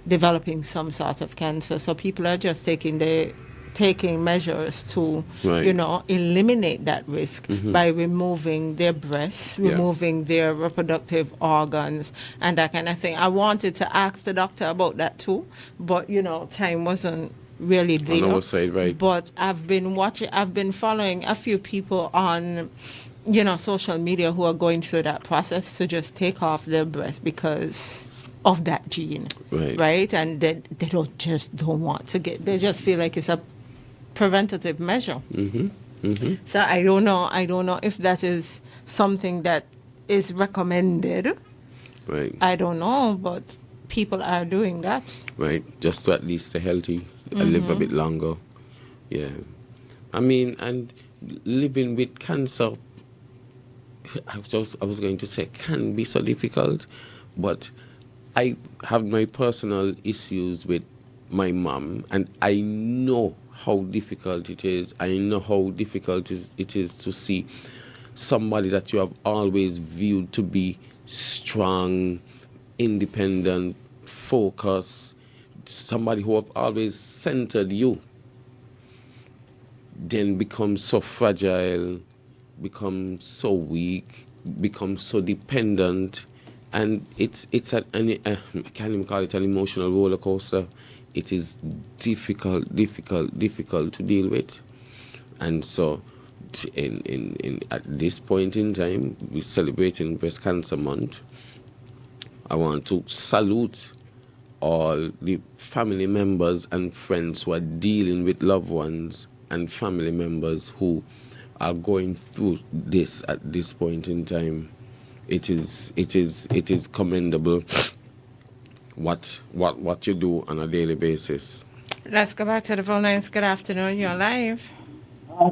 [SPEAKER 1] developing some sort of cancer. So people are just taking measures to, eliminate that risk by removing their breasts, removing their reproductive organs, and that kind of thing. I wanted to ask the doctor about that too, but, time wasn't really there.
[SPEAKER 13] On our side, right.
[SPEAKER 1] But I've been following a few people on, social media who are going through that process to just take off their breast because of that gene,
[SPEAKER 13] Right.
[SPEAKER 1] And they don't want to get. They just feel like it's a preventative measure. So I don't know if that is something that is recommended.
[SPEAKER 13] Right.
[SPEAKER 1] I don't know, but people are doing that.
[SPEAKER 13] Right. Just to at least stay healthy, live a bit longer. Yeah. I mean, and living with cancer, I was going to say, can be so difficult, but I have my personal issues with my mom, and I know how difficult it is. I know how difficult it is to see somebody that you have always viewed to be strong, independent, focused, somebody who have always centered you, then become so fragile, become so weak, become so dependent, and it's I can't even call it an emotional roller coaster. It is difficult to deal with, and so in at this point in time, we're celebrating Breast Cancer Month. I want to salute all the family members and friends who are dealing with loved ones and family members who are going through this at this point in time. It is commendable what you do on a daily basis.
[SPEAKER 1] Let's go back to the phone lines. Good afternoon. You're live.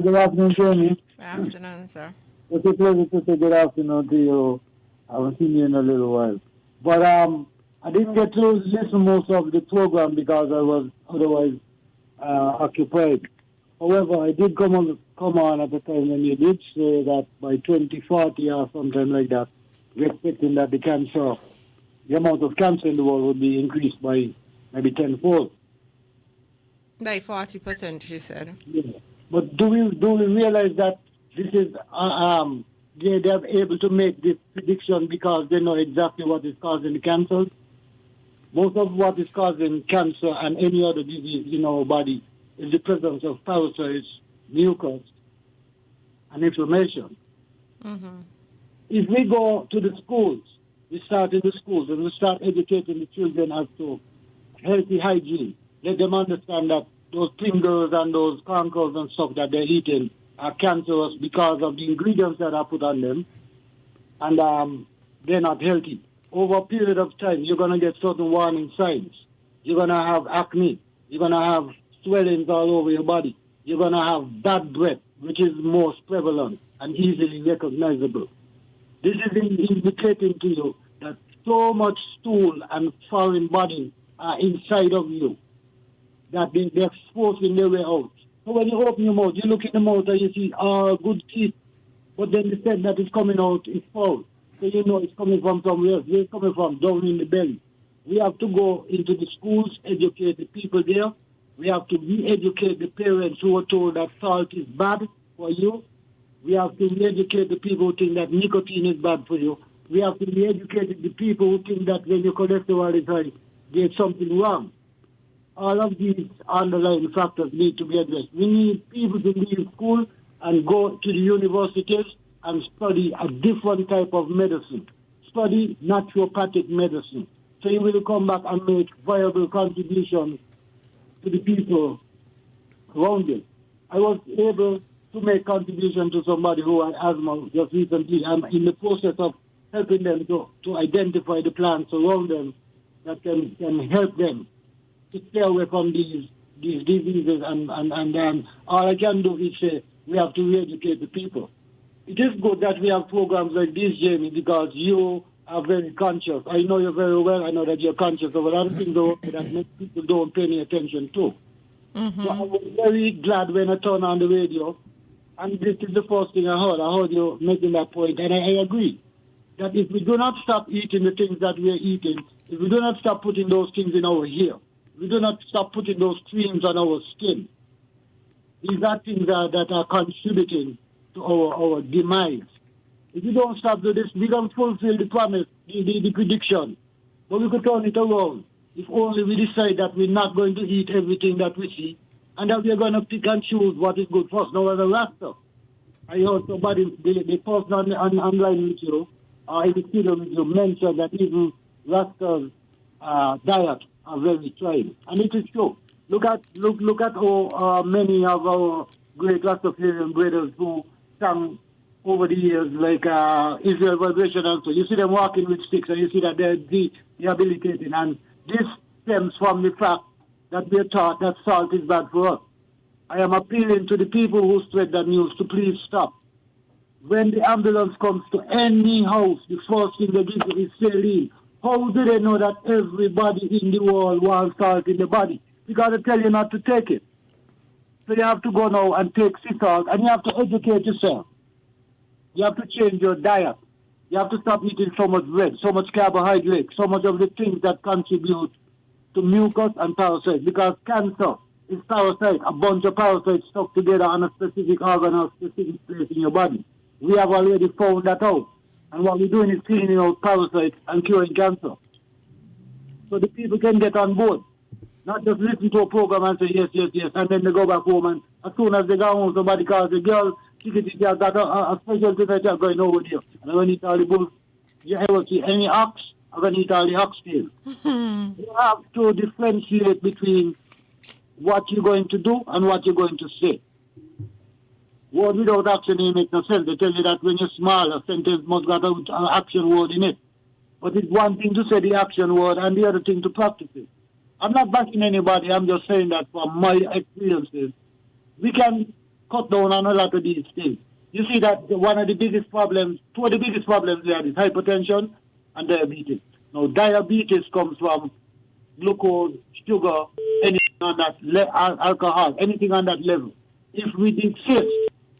[SPEAKER 18] Good afternoon, Jamie.
[SPEAKER 1] Good afternoon, sir.
[SPEAKER 18] It's a pleasure to say good afternoon to you. I haven't seen you in a little while. But I didn't get to listen most of the program because I was otherwise occupied. However, I did come on at the time when you did say that by 2040 or something like that, we're expecting that the amount of cancer in the world would be increased by maybe tenfold.
[SPEAKER 1] By 40%, she said.
[SPEAKER 18] Yeah. But do we realize that this is they're able to make this prediction because they know exactly what is causing the cancer? Most of what is causing cancer and any other disease in our body is the presence of parasites, mucus, and inflammation. If we go to the schools, we start in the schools and we start educating the children as to healthy hygiene. Let them understand that those Pringles and those Conkles and stuff that they're eating are cancerous because of the ingredients that are put on them, and they're not healthy. Over a period of time, you're going to get certain warning signs. You're going to have acne. You're going to have swellings all over your body. You're going to have bad breath, which is most prevalent and easily recognizable. This is indicating to you that so much stool and foreign body are inside of you that they're forcing their way out. So when you open your mouth, you look in the mouth and you see good teeth, but then the scent that is coming out is foul. So you know it's coming from somewhere else. It's coming from down in the belly. We have to go into the schools, educate the people there. We have to re-educate the parents who are told that salt is bad for you. We have to re-educate the people who think that nicotine is bad for you. We have to re-educate the people who think that when your cholesterol is high, there's something wrong. All of these underlying factors need to be addressed. We need people to leave school and go to the universities and study a different type of medicine. Study naturopathic medicine. So you will come back and make viable contributions to the people around you. I was able to make contribution to somebody who had asthma just recently. I'm in the process of helping them to identify the plants around them that can help them to stay away from these diseases, and all I can do is say we have to re-educate the people. It is good that we have programs like this, Jamie, because you are very conscious. I know you very well. I know that you're conscious of a lot of things that most people don't pay any attention to. So I was very glad when I turned on the radio, and this is the first thing I heard. I heard you making that point, and I agree that if we do not stop eating the things that we are eating, if we do not stop putting those things in our hair, we do not stop putting those creams on our skin, these are things that are contributing to our demise. If we don't stop doing this, we can fulfill the promise, the prediction. But we could turn it around if only we decide that we're not going to eat everything that we see and that we're going to pick and choose what is good for us. Now, as a Rasta, I heard somebody, the person online with you, in the studio with you, mentioned that even Rastas diet are very trying. And it is true. Look at how many of our great Rastafarian brothers who sang over the years, like Israel Vibration also. You see them walking with sticks, and you see that they're rehabilitating. And this stems from the fact that we're taught that salt is bad for us. I am appealing to the people who spread that news to please stop. When the ambulance comes to any house, the first thing they give you is saline. How do they know that everybody in the world wants salt in the body? Because they tell you not to take it. So you have to go now and take sea salt, and you have to educate yourself. You have to change your diet. You have to stop eating so much bread, so much carbohydrate, so much of the things that contribute to mucus and parasites. Because cancer is parasite, a bunch of parasites stuck together on a specific organ or specific place in your body. We have already found that out. And what we're doing is cleaning out parasites and curing cancer. So the people can get on board. Not just listen to a program and say yes, yes, yes, and then they go back home, and as soon as they go home, somebody calls the girl, she has got a special thing that you're going over there. And I'm going to eat all the bulls. You ever see any ox? I'm going to eat all the oxtail. You have to differentiate between what you're going to do and what you're going to say. Word without action ain't make no sense. They tell you that when you smile, a sentence must got an action word in it. But it's one thing to say the action word and the other thing to practice it. I'm not backing anybody. I'm just saying that from my experiences, we can cut down on a lot of these things. You see that one of the biggest problems, two of the biggest problems we have is hypertension and diabetes. Now, diabetes comes from glucose, sugar, anything on that, alcohol, anything on that level. If we desist,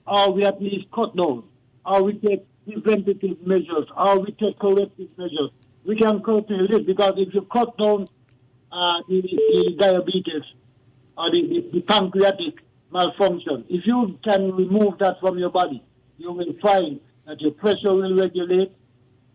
[SPEAKER 18] or we at least cut down, or we take preventative measures, or we take corrective measures, we can curtail it. Because if you cut down the diabetes or the pancreatic malfunction, if you can remove that from your body, you will find that your pressure will regulate,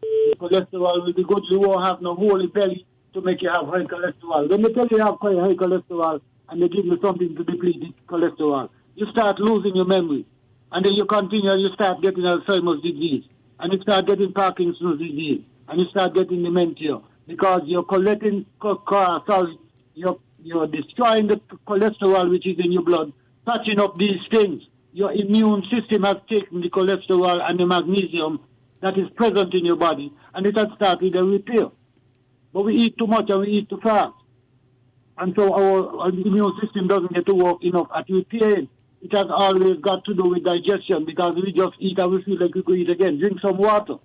[SPEAKER 18] your cholesterol will be good, you won't have no holy belly to make you have high cholesterol. When they tell you have high cholesterol and they give you something to deplete the cholesterol, you start losing your memory. And then you continue and you start getting Alzheimer's disease. And you start getting Parkinson's disease. And you start getting dementia. Because you're collecting, you're destroying the cholesterol which is in your blood, touching up these things. Your immune system has taken the cholesterol and the magnesium that is present in your body, and it has started a repair. But we eat too much and we eat too fast. And so our immune system doesn't get to work enough at repairing. It has always got to do with digestion, because we just eat and we feel like we could eat again. Drink some water.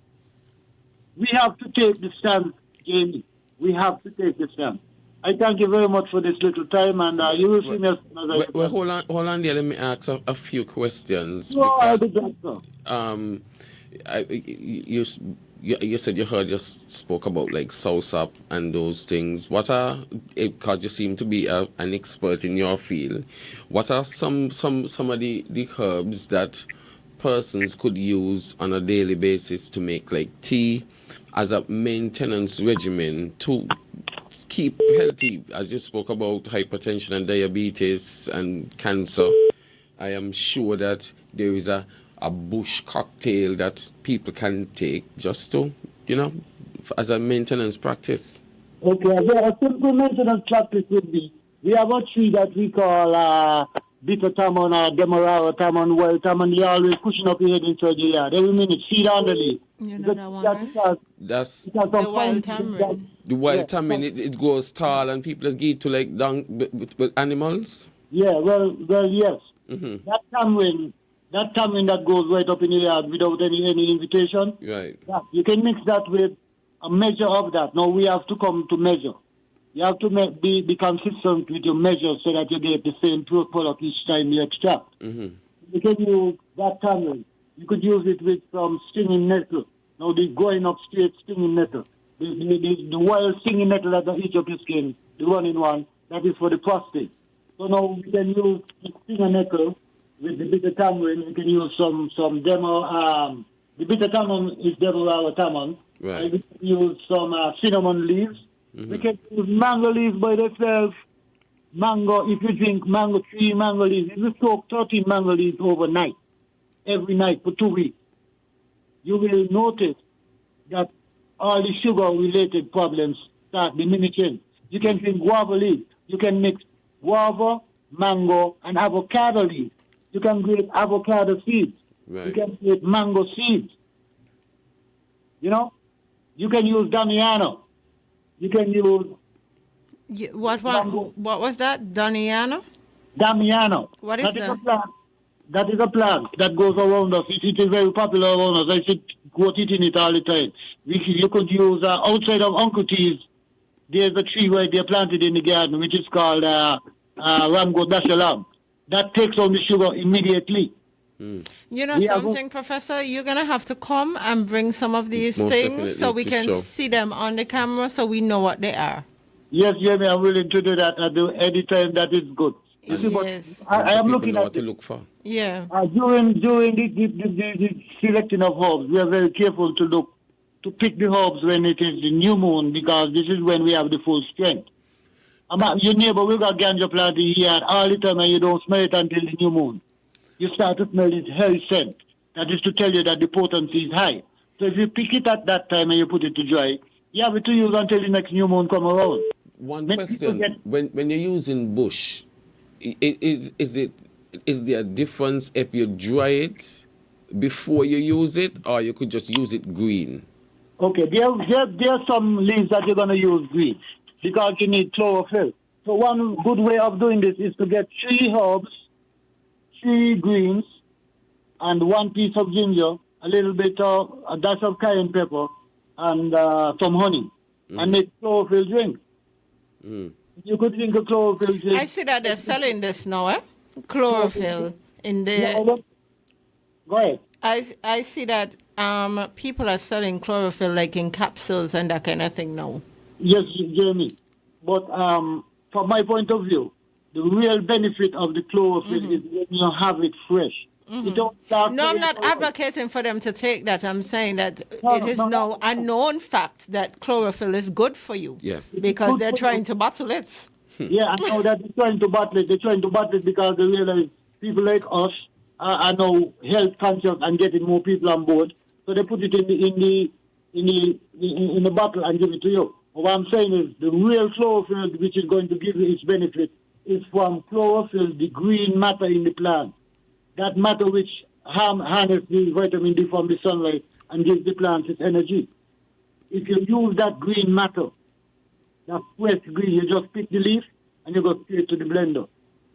[SPEAKER 18] We have to take the stand, Jamie. We have to take the stand. I thank you very much for this little time, and you will see me as
[SPEAKER 13] well, hold on there. Let me ask a few questions.
[SPEAKER 18] No, I'll be back, sir.
[SPEAKER 13] You said you spoke about like Soursop and those things. What are, because you seem to be an expert in your field, what are some of the herbs that persons could use on a daily basis to make like tea as a maintenance regimen to keep healthy? As you spoke about hypertension and diabetes and cancer, I am sure that there is a bush cocktail that people can take just to, as a maintenance practice.
[SPEAKER 18] Okay, a simple maintenance practice would be, we have a tree that we call bitter tamon or demerara tamon, wild tamon. You're always pushing up your head inside your yard. Every minute, feed on the leaf.
[SPEAKER 1] You know that one, right?
[SPEAKER 13] That's
[SPEAKER 1] the wild tamarind.
[SPEAKER 13] The wild tamarind, it goes tall and people just give it to like with animals?
[SPEAKER 18] Yeah, well, yes.
[SPEAKER 13] Mm-hmm.
[SPEAKER 18] That tamarind that goes right up in your yard without any invitation.
[SPEAKER 13] Right.
[SPEAKER 18] Yeah, you can mix that with a measure of that. Now we have to come to measure. You have to be consistent with your measures so that you get the same product each time you extract.
[SPEAKER 13] Mm-hmm.
[SPEAKER 18] You can use that tamarind. You could use it with some stinging nettle. Now the going up straight stinging nettle. The wild stinging nettle that eats up your skin, the running one, that is for the prostate. So now we can use the stinging nettle with the bitter tamarind. We can use some demo. The bitter tamarind is demerara tamarind.
[SPEAKER 13] Right.
[SPEAKER 18] And we can use some cinnamon leaves.
[SPEAKER 13] Mm-hmm.
[SPEAKER 18] We can use mango leaves by themselves. Mango, if you drink 3 mango leaves, if you soak 13 mango leaves overnight, every night for 2 weeks, you will notice that all the sugar-related problems start the mini change. You can drink guava leaf. You can mix guava, mango, and avocado leaf. You can grate avocado seeds.
[SPEAKER 13] Right.
[SPEAKER 18] You can grate mango seeds. You know? You can use Damiano. You can use
[SPEAKER 1] What was that? Damiano?
[SPEAKER 18] Damiano.
[SPEAKER 1] What is
[SPEAKER 18] That is
[SPEAKER 1] that?
[SPEAKER 18] a plant. That is a plant that goes around us. It is very popular around us. I see quote eating it all the time. You could use outside of Uncle T's. There's a tree where they planted in the garden, which is called Ramgo Dashalam. That takes on the sugar immediately.
[SPEAKER 1] You know something, Professor? You're going to have to come and bring some of these
[SPEAKER 13] Most
[SPEAKER 1] things so
[SPEAKER 13] definitely,
[SPEAKER 1] we
[SPEAKER 13] to
[SPEAKER 1] can
[SPEAKER 13] show.
[SPEAKER 1] see them on the camera so we know what they are.
[SPEAKER 18] Yes, Jamie, I'm willing to do that anytime that is good. You see, but
[SPEAKER 1] Yes.
[SPEAKER 18] I am
[SPEAKER 13] People
[SPEAKER 18] looking
[SPEAKER 13] know
[SPEAKER 18] at
[SPEAKER 13] what to look for.
[SPEAKER 1] Yeah.
[SPEAKER 18] during the selecting of herbs, we are very careful to pick the herbs when it is the new moon, because this is when we have the full strength. Your neighbor will got ganja plant in here all the time and you don't smell it until the new moon. You start to smell its hairy scent. That is to tell you that the potency is high. So if you pick it at that time and you put it to dry, you have it to use until the next new moon come around.
[SPEAKER 13] One question: when you're using bush, is there a difference if you dry it before you use it, or you could just use it green?
[SPEAKER 18] Okay, there are some leaves that you're going to use green because you need chlorophyll. So one good way of doing this is to get 3 herbs, 3 greens, and 1 piece of ginger, a little bit of a dash of cayenne pepper, and some honey, and make chlorophyll drink. You could drink a chlorophyll drink.
[SPEAKER 1] I see that they're selling this now, eh? Chlorophyll in the...
[SPEAKER 18] Go ahead.
[SPEAKER 1] I see that people are selling chlorophyll like in capsules and that kind of thing now.
[SPEAKER 18] Yes, Jeremy. But from my point of view, the real benefit of the chlorophyll is when you have it fresh. You don't start.
[SPEAKER 1] No, I'm not advocating for them to take that. I'm saying that it is now a known fact that chlorophyll is good for you.
[SPEAKER 13] Yeah.
[SPEAKER 1] Because they're trying to bottle it.
[SPEAKER 18] Yeah, I know that they're trying to battle it. They're trying to battle it because they realize people like us are now health conscious and getting more people on board. So they put it in the bottle and give it to you. What I'm saying is the real chlorophyll, which is going to give you its benefit, is from chlorophyll, the green matter in the plant. That matter which harnesses the vitamin D from the sunlight and gives the plant its energy. If you use that green matter, that fresh green, you just pick the leaf and you go straight to the blender.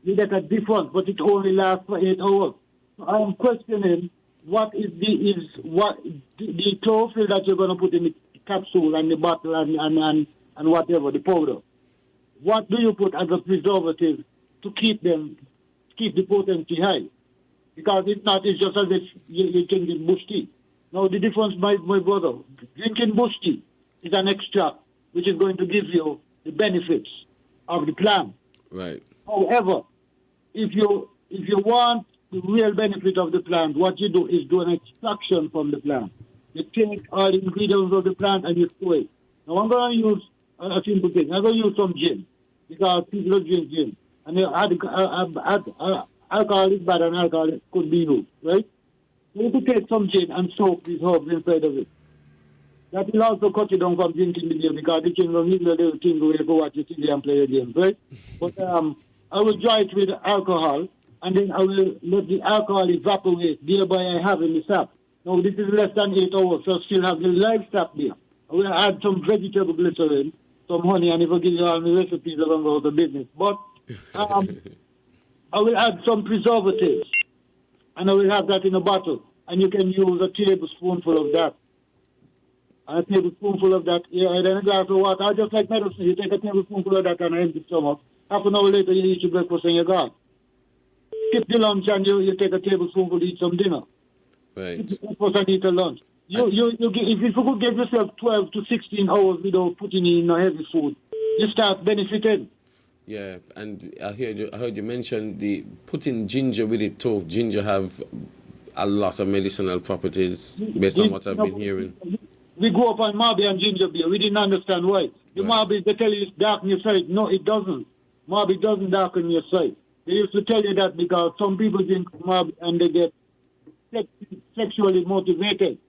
[SPEAKER 18] You get a difference, but it only lasts for 8 hours. So I am questioning what is the chlorophyll that you're going to put in the capsule and the bottle and whatever, the powder. What do you put as a preservative to keep the potency high? Because if not, it's just as if you're drinking bush tea. Now, the difference, my brother, drinking bush tea is an extract which is going to give you the benefits of the plant.
[SPEAKER 13] Right.
[SPEAKER 18] However, if you want the real benefit of the plant, what you do is do an extraction from the plant. You take all the ingredients of the plant and you throw it. Now, I'm going to use a simple thing. I'm going to use some gin because people drink gin. And alcohol is bad and alcohol could be used, right? So you could take some gin and soak these herbs inside of it. That will also cut you down from drinking the beer because the king will need a little thing away for what you see and play a game, right? But I will dry it with alcohol and then I will let the alcohol evaporate, thereby I have in the sap. Now this is less than 8 hours, so I still have the live sap there. I will add some vegetable glycerin, some honey, and if I give you all the recipes, I don't go out of business. But I will add some preservatives, and I will have that in a bottle, and you can use a tablespoonful of that. And a tablespoonful of that, and then a glass of water. I just like medicine. You take a tablespoonful of that and an empty stomach. Half an hour later, you eat your breakfast and you're gone. Skip the lunch and you take a tablespoonful to eat some dinner.
[SPEAKER 13] Right.
[SPEAKER 18] Skip the breakfast and eat a lunch. If you could give yourself 12 to 16 hours without putting in no heavy food, you start benefiting.
[SPEAKER 13] Yeah, and I heard you mention the putting ginger with it too. Ginger have a lot of medicinal properties based on what I've been hearing.
[SPEAKER 18] We grew up on Marby and ginger beer. We didn't understand why. The Marby, they tell you it's dark in your sight. No, it doesn't. Marby doesn't darken your sight. They used to tell you that because some people drink Marby and they get sexually motivated.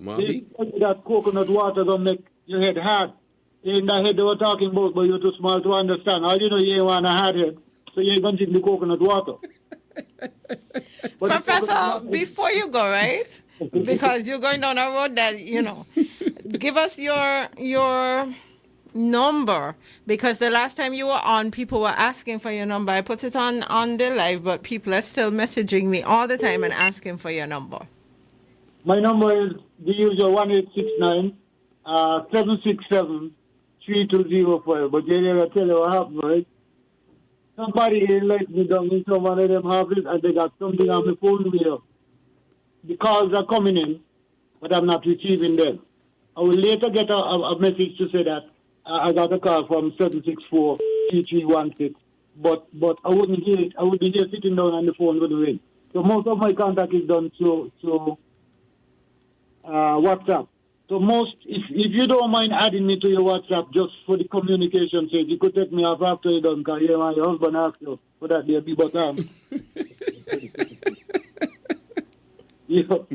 [SPEAKER 13] Marby?
[SPEAKER 18] They tell you that coconut water don't make your head hard. In the head they were talking about, but you're too small to understand. All you know, you ain't want a hard head, so you ain't going to drink the coconut water.
[SPEAKER 1] Professor, before you go, right? Because you're going down a road that, give us your number, because the last time you were on, people were asking for your number. I put it on the live, but people are still messaging me all the time and asking for your number.
[SPEAKER 18] My number is the usual 1869 767 3205. But I tell you what happened, right? Somebody let me down in some one of them houses and they got something on the phone here. The calls are coming in, but I'm not receiving them. I will later get a message to say that I got a call from 764-3316, but I wouldn't hear it. I would be here sitting down on the phone with the ring. So most of my contact is done through WhatsApp. So if you don't mind adding me to your WhatsApp just for the communication sake, you could take me off after you're done, because my husband asked you for that baby, but they could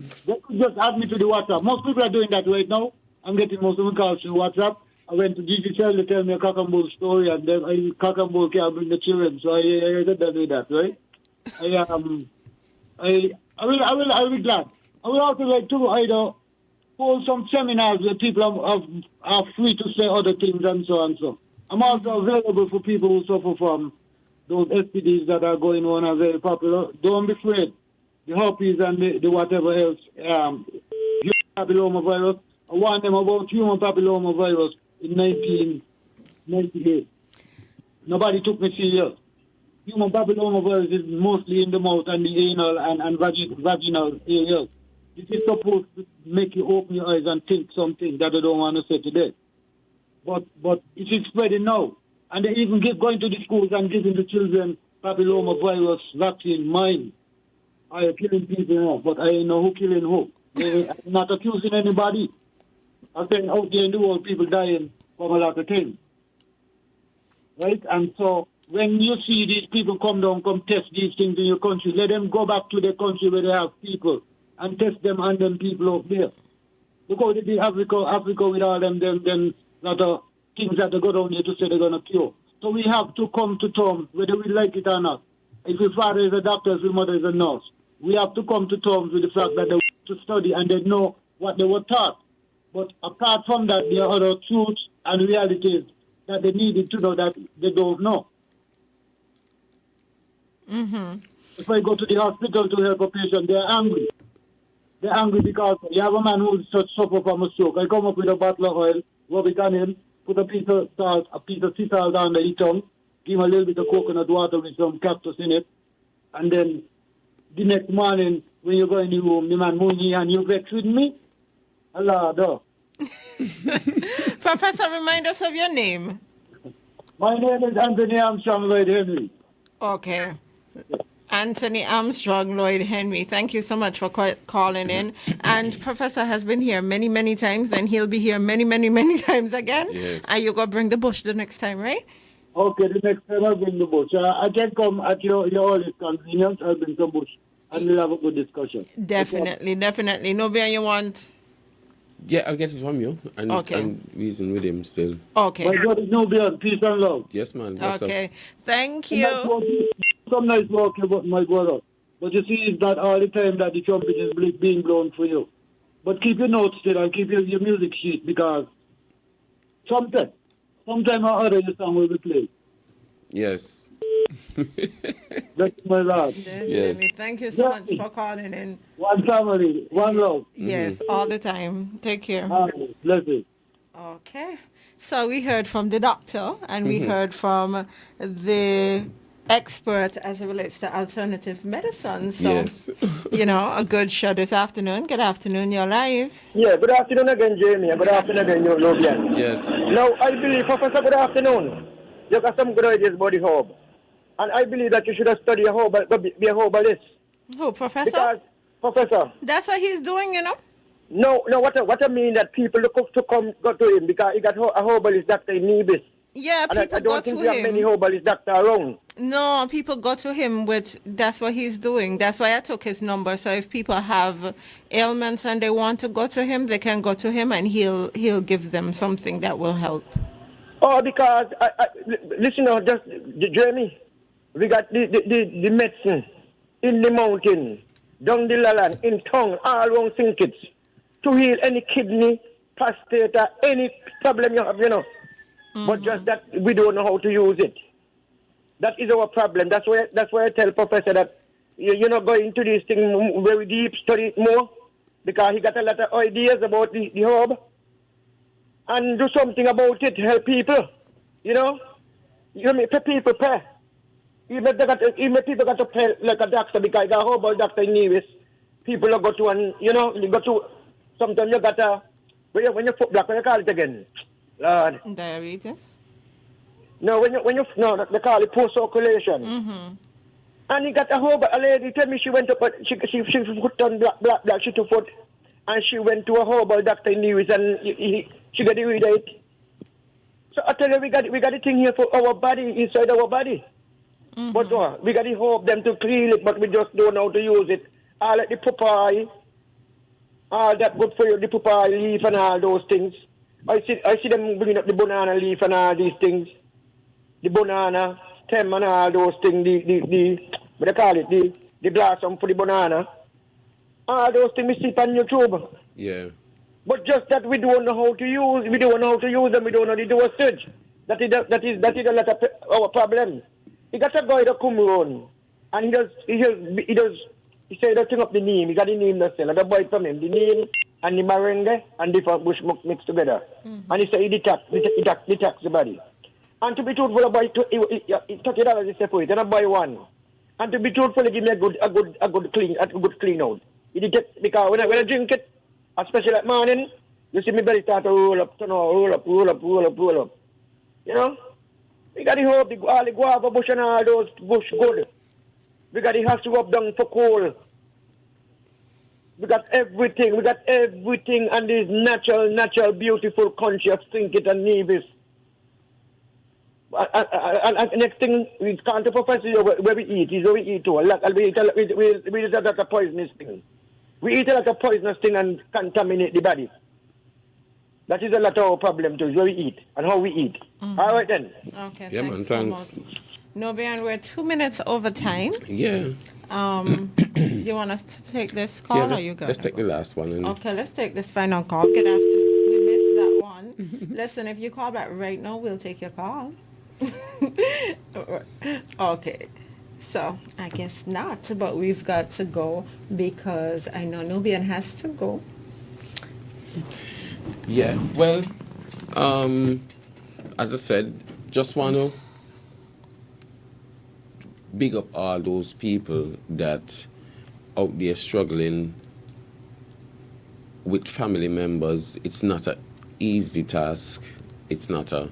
[SPEAKER 18] just add me to the WhatsApp. Most people are doing that right now. I'm getting most of the calls through WhatsApp. I went to GGCL to tell me a cock and bull story, and then cock and bull can't bring the children, so I did that, right? I will be glad. I will also like to either hold some seminars where people are free to say other things and so on. So I'm also available for people who suffer from those STDs that are going on and very popular. Don't be afraid. The herpes and the whatever else, human papillomavirus. I warned them about human papillomavirus in 1998. Nobody took me serious. Human papillomavirus is mostly in the mouth and the anal and vaginal areas. This is supposed to make you open your eyes and think something that I don't want to say today. But it is spreading now. And they even going to the schools and giving the children papillomavirus vaccine. Mine. I am killing people now, but I don't know who killing who. I'm not accusing anybody. I'm saying out there in the world, people dying from a lot of things. Right? And so when you see these people come test these things in your country, let them go back to their country where they have people and test them and them people out there. Because it is Africa with all them lot of things that they go down here to say they're going to cure. So we have to come to terms, whether we like it or not. If your father is a doctor, if your mother is a nurse, we have to come to terms with the fact that they want to study and they know what they were taught. But apart from that, there are other truths and realities that they needed to know that they don't know.
[SPEAKER 1] Mm-hmm.
[SPEAKER 18] If I go to the hospital to help a patient, they're angry. They're angry because you have a man who suffer from a stroke. I come up with a bottle of oil, rub it on him, put a piece of salt, a piece of sea salt on the tongue, give him a little bit of coconut water with some cactus in it, and then the next morning when you go in the room, the man moaning and you vex with me? Allah, no.
[SPEAKER 1] Professor, remind us of your name.
[SPEAKER 18] My name is Anthony Armstrong Lloyd Henry.
[SPEAKER 1] Okay. Anthony Armstrong Lloyd Henry, thank you so much for calling in. And Professor has been here many, many times, and he'll be here many, many, many times again.
[SPEAKER 13] Yes.
[SPEAKER 1] And you're going to bring the bush the next time, right?
[SPEAKER 18] Okay, the next time I'll bring the bush. I can come at your earliest convenience. I'll bring some bush, and we'll have a good discussion.
[SPEAKER 1] Definitely. Nobody you want?
[SPEAKER 13] Yeah, I'll get it from you and reason with him still.
[SPEAKER 1] Okay.
[SPEAKER 18] My God is no beyond peace and love.
[SPEAKER 13] Yes, man.
[SPEAKER 1] Okay. Thank you.
[SPEAKER 18] Some nice work about my brother. But you see, it's not all the time that the trumpet is being blown for you. But keep your notes still and keep your music sheet, because sometime or other your song will be played.
[SPEAKER 13] Yes.
[SPEAKER 18] That's my love.
[SPEAKER 13] Yes.
[SPEAKER 1] Thank you so much for calling in.
[SPEAKER 18] One family, one love.
[SPEAKER 1] Yes, all the time. Take care.
[SPEAKER 18] Bless you.
[SPEAKER 1] Okay. So we heard from the doctor and we heard from the expert as it relates to alternative medicine. So,
[SPEAKER 13] yes.
[SPEAKER 1] A good show this afternoon. Good afternoon, you're live.
[SPEAKER 16] Yeah, good afternoon again, Jamie. Good afternoon again, Lobian.
[SPEAKER 13] Yes.
[SPEAKER 16] Now, I believe, Professor, good afternoon. You got some good ideas about the herb. And I believe that you should have studied be a herbalist.
[SPEAKER 1] Who, Professor?
[SPEAKER 16] Because, Professor.
[SPEAKER 1] That's what he's doing,
[SPEAKER 16] No, what I mean that people look up to go to him because he got a herbalist doctor in Nevis.
[SPEAKER 1] Yeah,
[SPEAKER 16] and
[SPEAKER 1] people
[SPEAKER 16] I
[SPEAKER 1] go
[SPEAKER 16] don't think
[SPEAKER 1] to
[SPEAKER 16] we have
[SPEAKER 1] him.
[SPEAKER 16] many herbalist doctors around.
[SPEAKER 1] No, people go to him that's what he's doing. That's why I took his number. So if people have ailments and they want to go to him, they can go to him and he'll give them something that will help.
[SPEAKER 16] Oh, because listen now, just Jeremy, we got the medicine in the mountain, down the land, in town, all around St. Kitts, to heal any kidney, prostate, or any problem you have, you know. But just that we don't know how to use it. That is our problem. That's why I tell Professor that you're not going into this thing very deep, study it more, because he got a lot of ideas about the herb. And do something about it, help people. You know? You know, people pay. Even people got to pay like a doctor, because the herbal doctor in Nevis, people go to, and you know, you go to, sometimes you got a, when you foot black, when you call it again? Lord.
[SPEAKER 1] Diabetes?
[SPEAKER 16] No, no, they call it post circulation. And he got a herbal, a lady tell me she went up, she put on black, she took foot, and she went to a herbal doctor in Nevis, and she got rid of it. So I tell you, we got the thing here for our body, inside our body. But we got to hope them to clean it, but we just don't know how to use it. All like the papaya, all that good for you, the papaya leaf and all those things. I see them bringing up the banana leaf and all these things. The banana stem and all those things, what they call it, the blossom for the banana. All those things we see on YouTube.
[SPEAKER 13] Yeah.
[SPEAKER 16] But just that we don't know how to use, we don't know how to use them, we don't know the dosage. That is a lot of our problem. He got a guy that come around, and he said that thing up the name, he got the name that sell, I got buy it from him, the name and the merengue and different bush mixed together. And he said he detox the body. And to be truthful, I buy $30 he said for it, and I buy one. And to be truthful, he give me a good clean out. He detect, because when I drink it, especially at morning, you see me belly start to roll up. You know? We got to hope all the guava bush and all those bush good. We got to have to up down for coal. We got everything, and this natural, beautiful country of St. Kitts and Nevis. And next thing, we can't professor where we eat, is where we eat too. We eat a lot of poisonous thing. We eat a lot of poisonous thing and contaminate the body. That is a lot of our problem too, is where we eat and how we eat. All right then.
[SPEAKER 1] Okay,
[SPEAKER 13] yeah,
[SPEAKER 1] thanks
[SPEAKER 13] man,
[SPEAKER 1] so much. Nobian, we're 2 minutes over time.
[SPEAKER 13] Yeah.
[SPEAKER 1] You want us to take this call, or you go?
[SPEAKER 13] Let's take the last one.
[SPEAKER 1] Okay, let's take this final call. Good afternoon. We missed that one. Listen, if you call back right now, we'll take your call. Okay. So, I guess not, but we've got to go because I know Nubian has to go.
[SPEAKER 13] Yeah, well, as I said, just want to big up all those people that out there struggling with family members. It's not an easy task. It's not a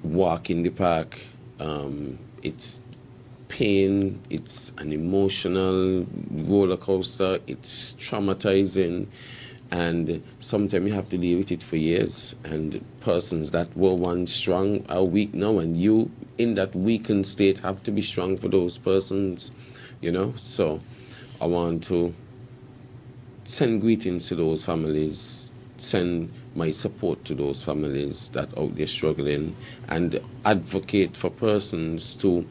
[SPEAKER 13] walk in the park. It's pain. It's an emotional roller coaster. It's traumatizing. And sometimes you have to deal with it for years. And persons that were once strong are weak now. And you, in that weakened state, have to be strong for those persons, you know. So I want to send greetings to those families, send my support to those families that out there struggling, and advocate for persons to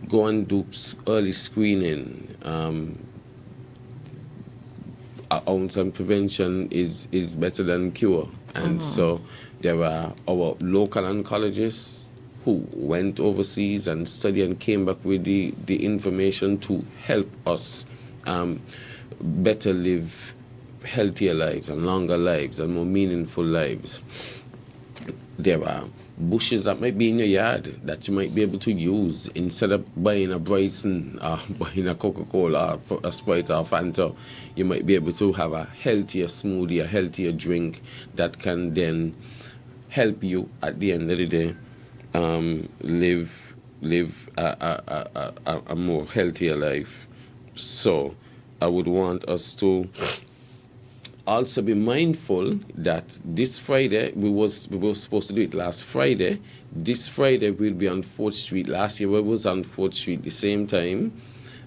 [SPEAKER 13] go and do early screening. Ounce and prevention is better than cure. And so there are our local oncologists who went overseas and studied and came back with the information to help us better live healthier lives and longer lives and more meaningful lives. There are bushes that might be in your yard that you might be able to use instead of buying a Bryson or buying a Coca-Cola or a Sprite or Fanta. You might be able to have a healthier smoothie, a healthier drink that can then help you at the end of the day live a more healthier life. So I would want us to also be mindful that this Friday, we were supposed to do it last Friday. This Friday we'll be on 4th Street. Last year we was on 4th Street the same time.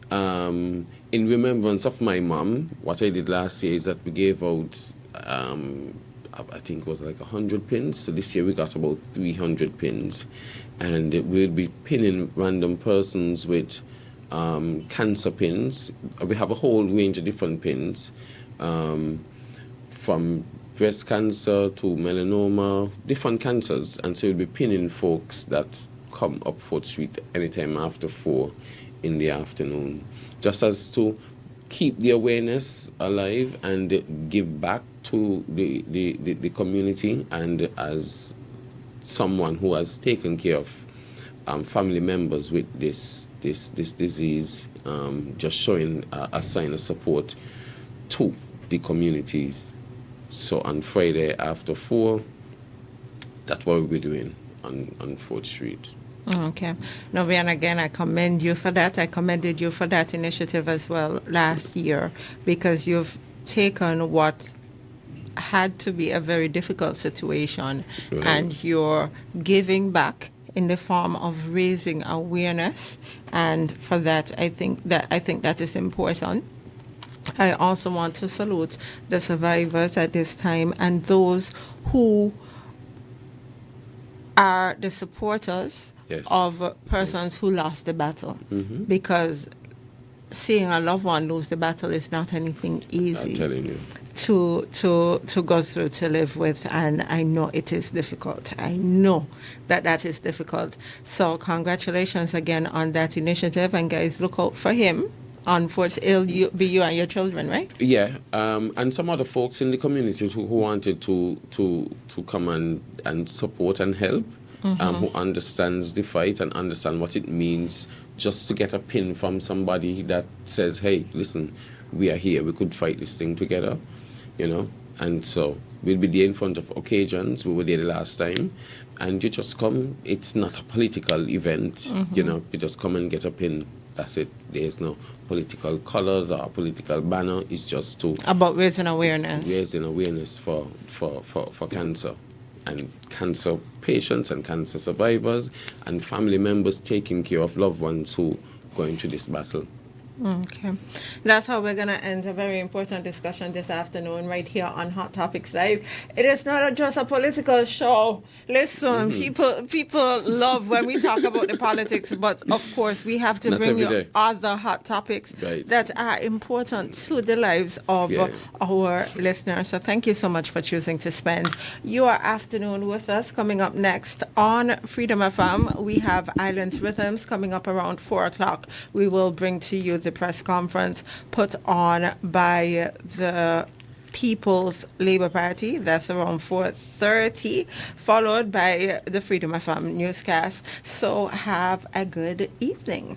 [SPEAKER 13] In remembrance of my mom, what I did last year is that we gave out I think it was like 100 pins. So this year we got about 300 pins. And we'll be pinning random persons with cancer pins. We have a whole range of different pins, from breast cancer to melanoma, different cancers. And so we'll be pinning folks that come up 4th Street anytime after 4 in the afternoon, just as to keep the awareness alive and give back to the community, and as someone who has taken care of family members with this disease, just showing a sign of support to the communities. So on Friday after 4, that's what we'll be doing on 4th Street.
[SPEAKER 1] Okay. Novian, again, I commend you for that. I commended you for that initiative as well last year, because you've taken what had to be a very difficult situation,
[SPEAKER 13] Right.
[SPEAKER 1] and you're giving back in the form of raising awareness, and for that I think that is important. I also want to salute the survivors at this time and those who are the supporters
[SPEAKER 13] Yes.
[SPEAKER 1] of persons who lost the battle,
[SPEAKER 13] Mhm.
[SPEAKER 1] because seeing a loved one lose the battle is not anything easy
[SPEAKER 13] I'm telling you.
[SPEAKER 1] to go through, to live with, and I know it is difficult. I know that is difficult. So congratulations again on that initiative, and guys, look out for him on 4th. It'll be you and your children, right?
[SPEAKER 13] Yeah, and some other folks in the community who wanted to come and support and help, who understands the fight and understand what it means just to get a pin from somebody that says, hey, listen, we are here, we could fight this thing together, you know. And so we'll be there in front of occasions. We were there the last time, and you just come. It's not a political event, you know. You just come and get a pin. That's it. There's no political colors or a political banner. It's just to
[SPEAKER 1] About raising awareness.
[SPEAKER 13] raising awareness for cancer, and cancer patients and cancer survivors and family members taking care of loved ones who going through this battle.
[SPEAKER 1] Okay. That's how we're going to end a very important discussion this afternoon right here on Hot Topics Live. It is not just a political show. Listen, people love when we talk about the politics, but of course we have to
[SPEAKER 13] Not
[SPEAKER 1] bring
[SPEAKER 13] every
[SPEAKER 1] you
[SPEAKER 13] day.
[SPEAKER 1] other hot topics
[SPEAKER 13] Right.
[SPEAKER 1] that are important to the lives of our listeners. So thank you so much for choosing to spend your afternoon with us. Coming up next on Freedom FM, we have Islands Rhythms coming up around 4 o'clock. We will bring to you the press conference put on by the People's Labour Party. That's around 4:30, followed by the Freedom FM newscast. So have a good evening.